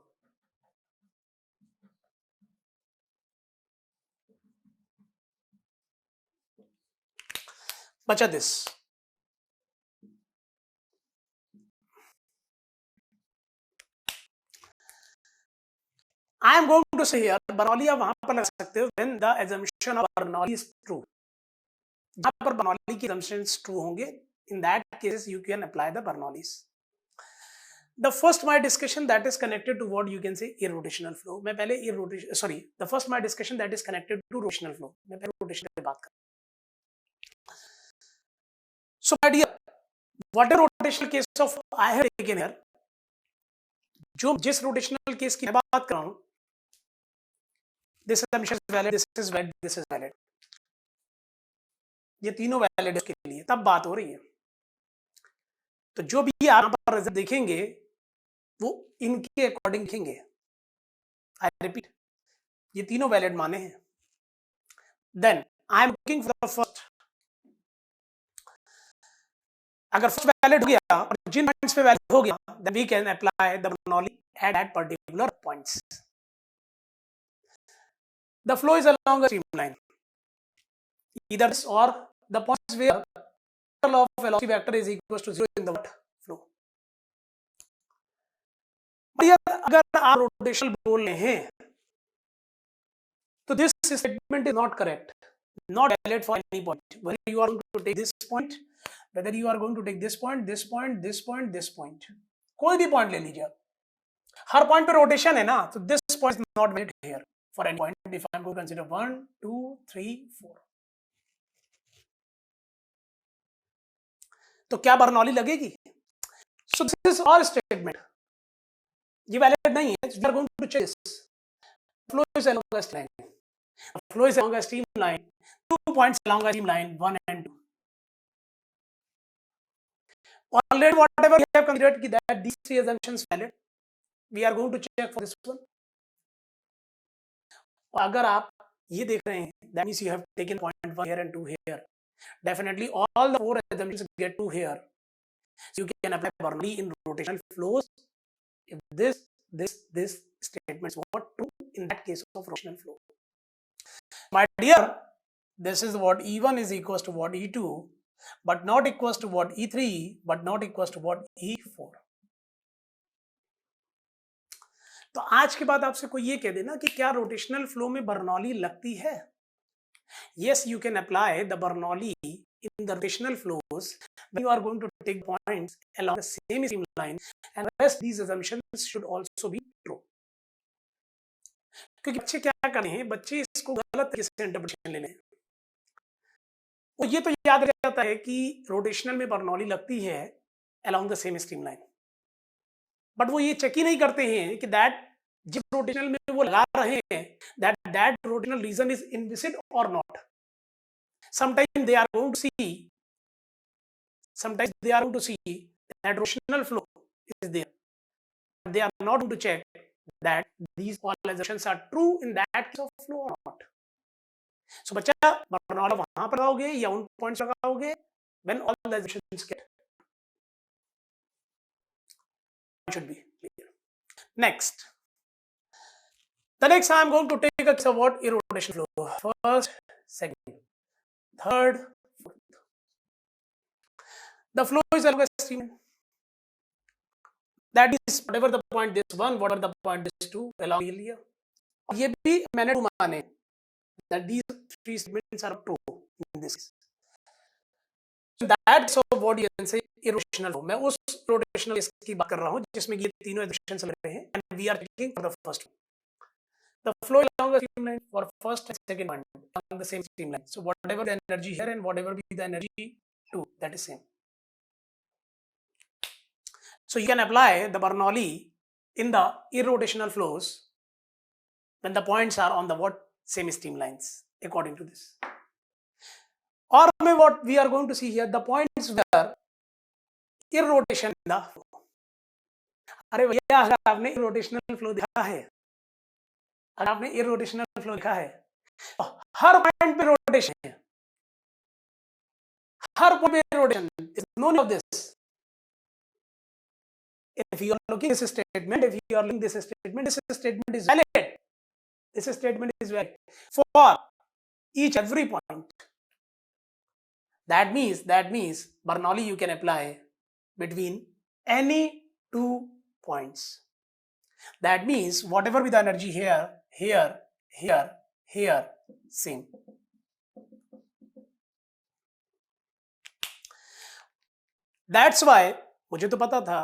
बचा this. I am going to say here, Bernoulli आप वहां पर लगा सकते हो when the assumption of Bernoulli is true. जहां पर Bernoulli की assumptions true होंगे, in that case you can apply the Bernoulli's. The first my discussion that is connected to what you can say irrotational flow. मैं पहले the first my discussion that is connected to rotational flow. मैं पहले rotation पे बात कर. So my dear, what a rotational case of I have taken here. जो जिस rotational case की मैं बात कर रहा हूँ, this assumption is valid, this is valid, this is valid. ये तीनों वैलिड है उसके लिए, तब बात हो रही है. तो जो भी आप यहाँ पर रिजल्ट देखेंगे वो इनके अकॉर्डिंग लिखेंगे. आई रिपीट, ये तीनों वैलिड माने हैं. Then I am looking for the first. अगर फर्स्ट वैलिड हो गया और जिन पॉइंट्स पे वैलिड हो गया, then we can apply the Bernoulli at that particular points. The flow is along a streamline. Either this or the points where the law of velocity vector is equals to 0 in the flow. अगर आप rotational बोल रहे हैं तो this statement is not correct, not valid for any point. Whether you are going to take this point, whether you are going to take this point, this point, this point, this point, कोई भी point ले लीजिए. हर point पे rotation है ना, तो this point is not valid here for any point. If I am going to consider 1, 2, 3, 4, तो क्या बर्नौली लगेगी? So this is all statement. ये वैलिड नहीं है. We are going to check this. Flow is along a streamline. Flow is along a streamline. 2 points along a streamline, 1 and 2. Already whatever we have considered that these three assumptions valid, we are going to check for this one. अगर आप ये देख रहे हैं, that means you have taken point 1 here and 2 here. Definitely all the 4 assumptions get 2 here. So you can apply Bernoulli in rotational flows if this statement is what true in that case of rotational flow. My dear, this is what E1 is equals to what E2, but not equals to what E3, but not equals to what E4. तो आज के बाद आपसे कोई ये कह देना कि क्या रोटेशनल फ्लो में बर्नौली लगती है? Yes, you can apply the Bernoulli in the rotational flows when you are going to take points along the same streamline, and rest these assumptions should also be true. क्योंकि बच्चे क्या कर रहे हैं, बच्चे इसको गलत तरीके से इंटरप्रिटेशन ले रहे हैं. वो ये तो याद रख जाता है कि रोटेशनल में बर्नौली लगती है along the same streamline, but वो ये चेक ही नहीं करते हैं कि दैट जिस रोटेशनल में वो लगा रहे हैं that rotational region is inviscid or not. Sometimes they are going to see that rotational flow is there. They are not going to check that these all assumptions are true in that case of flow or not. So बच्चा Bernoulli वहां पर लगाओगे या उन points लगाओगे when all the assumptions get should be clear. Next, the next I am going to take a case of what irrotational flow. First, second, third, fourth. The flow is along a streamline. That is whatever the point this one, whatever the point this two, along here. ये भी मैंने माने that these three statements are true in this case. So that's what you can say irrotational flow. मैं उस rotational case की बात कर रहा हूँ जिसमें ये तीनों assumptions लग रहे हैं, and we are checking for the first one. The flow along the streamline for first and second point along the same streamline. So whatever the energy here and whatever be the energy 2, that is same. So you can apply the Bernoulli in the irrotational flows when the points are on the what same streamlines according to this. Or what we are going to see here, the points where irrotation in the flow. अरे भैया अगर आपने irrotational flow देखा है, अगर आपने irrotational flow देखा है, तो हर पॉइंट पे रोटेशन है, हर पॉइंट पे rotation. Is none of this. If you are looking this statement, if you are looking this statement is valid. This statement is valid for each every point. That means Bernoulli you can apply between any two points. That means whatever be the energy here, same. That's why मुझे तो पता था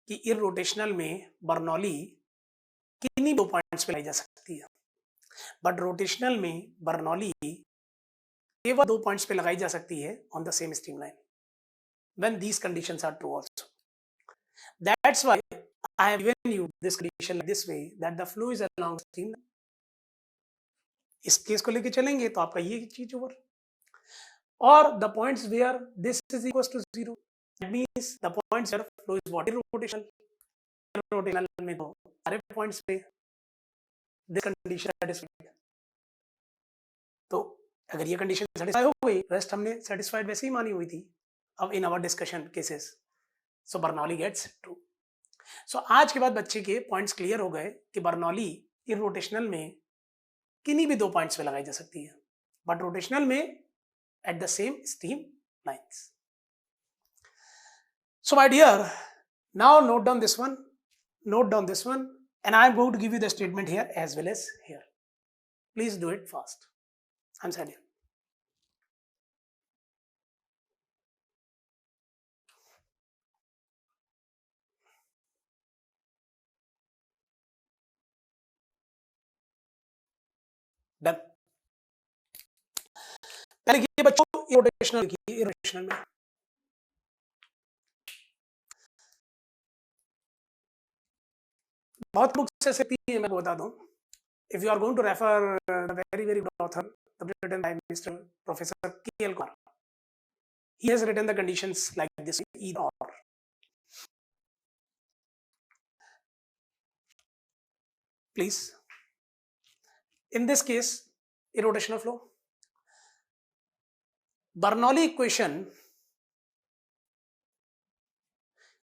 कि irrotational में Bernoulli किन्हीं दो points पे लाई जा सकती है, बट रोटेशनल में बर्नौली केवल दो पॉइंट्स पे लगाई जा सकती है on the same streamline when these conditions are true also. That's why I have given you this condition like this way that the flow is along streamline. इस case को लेके चलेंगे तो आपका ये चीज ओवर. और the points where this is equals to 0, that means the points where flow is what irrotational. Irrotational में तो सारे पॉइंट्स पे this condition satisfied. तो अगर ये कंडीशन सेटिस्फाई हो गई, रेस्ट हमने सेटिस्फाइड वैसे ही मानी हुई थी अब in our discussion cases. So Bernoulli gets true. सो आज के बाद बच्चे के पॉइंट्स क्लियर हो गए कि बर्नौली इररोटेशनल में किन्हीं भी दो पॉइंट्स पे लगाई जा सकती है, बट रोटेशनल में at the same stream lines. So my dear, now note down this one, and I am going to give you the statement here as well as here. Please do it fast. I'm Sadia. Done. पहले ये बच्चों irrotational की irrotational में बहुत books ऐसे हैं, मैं बता दूं. If you are going to refer the very good author, the written by Mr. Professor K.L. Kumar, he has written the conditions like this, either or. Please, in this case, irrotational flow, Bernoulli equation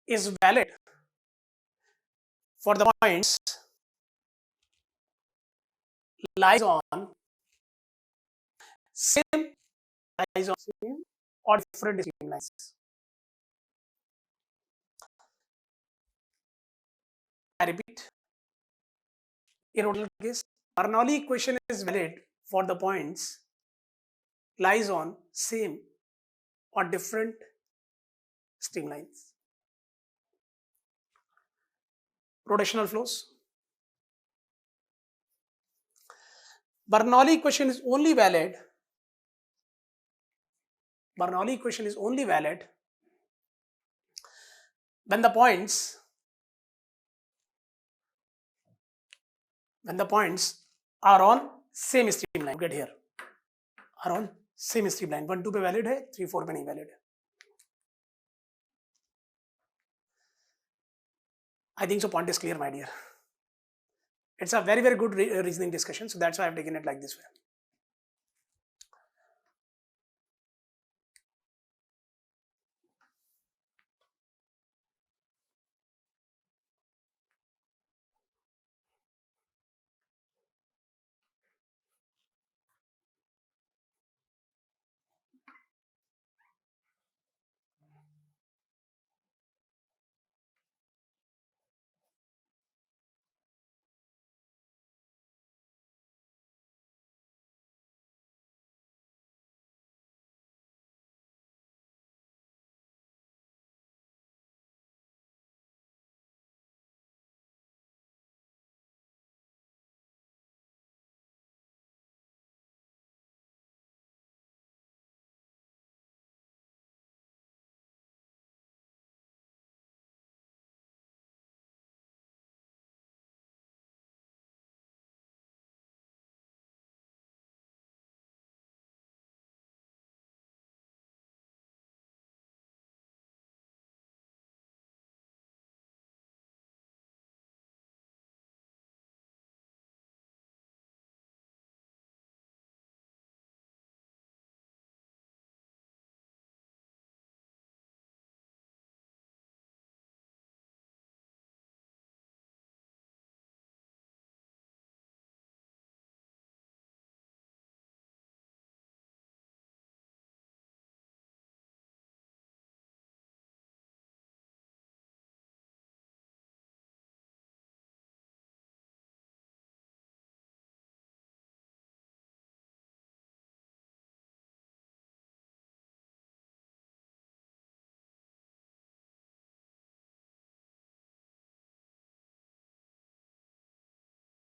is valid for the points lies on same or different streamlines. I repeat, irrotational case, Bernoulli equation is valid for the points lies on same or different streamlines. Rotational flows, Bernoulli equation is only valid when the points are on same streamline. Get here, are on same streamline. 1 2 पे valid है, 3 4 पे नहीं valid है. I think so point is clear, my dear. It's a very good reasoning discussion, so that's why I've taken it like this way.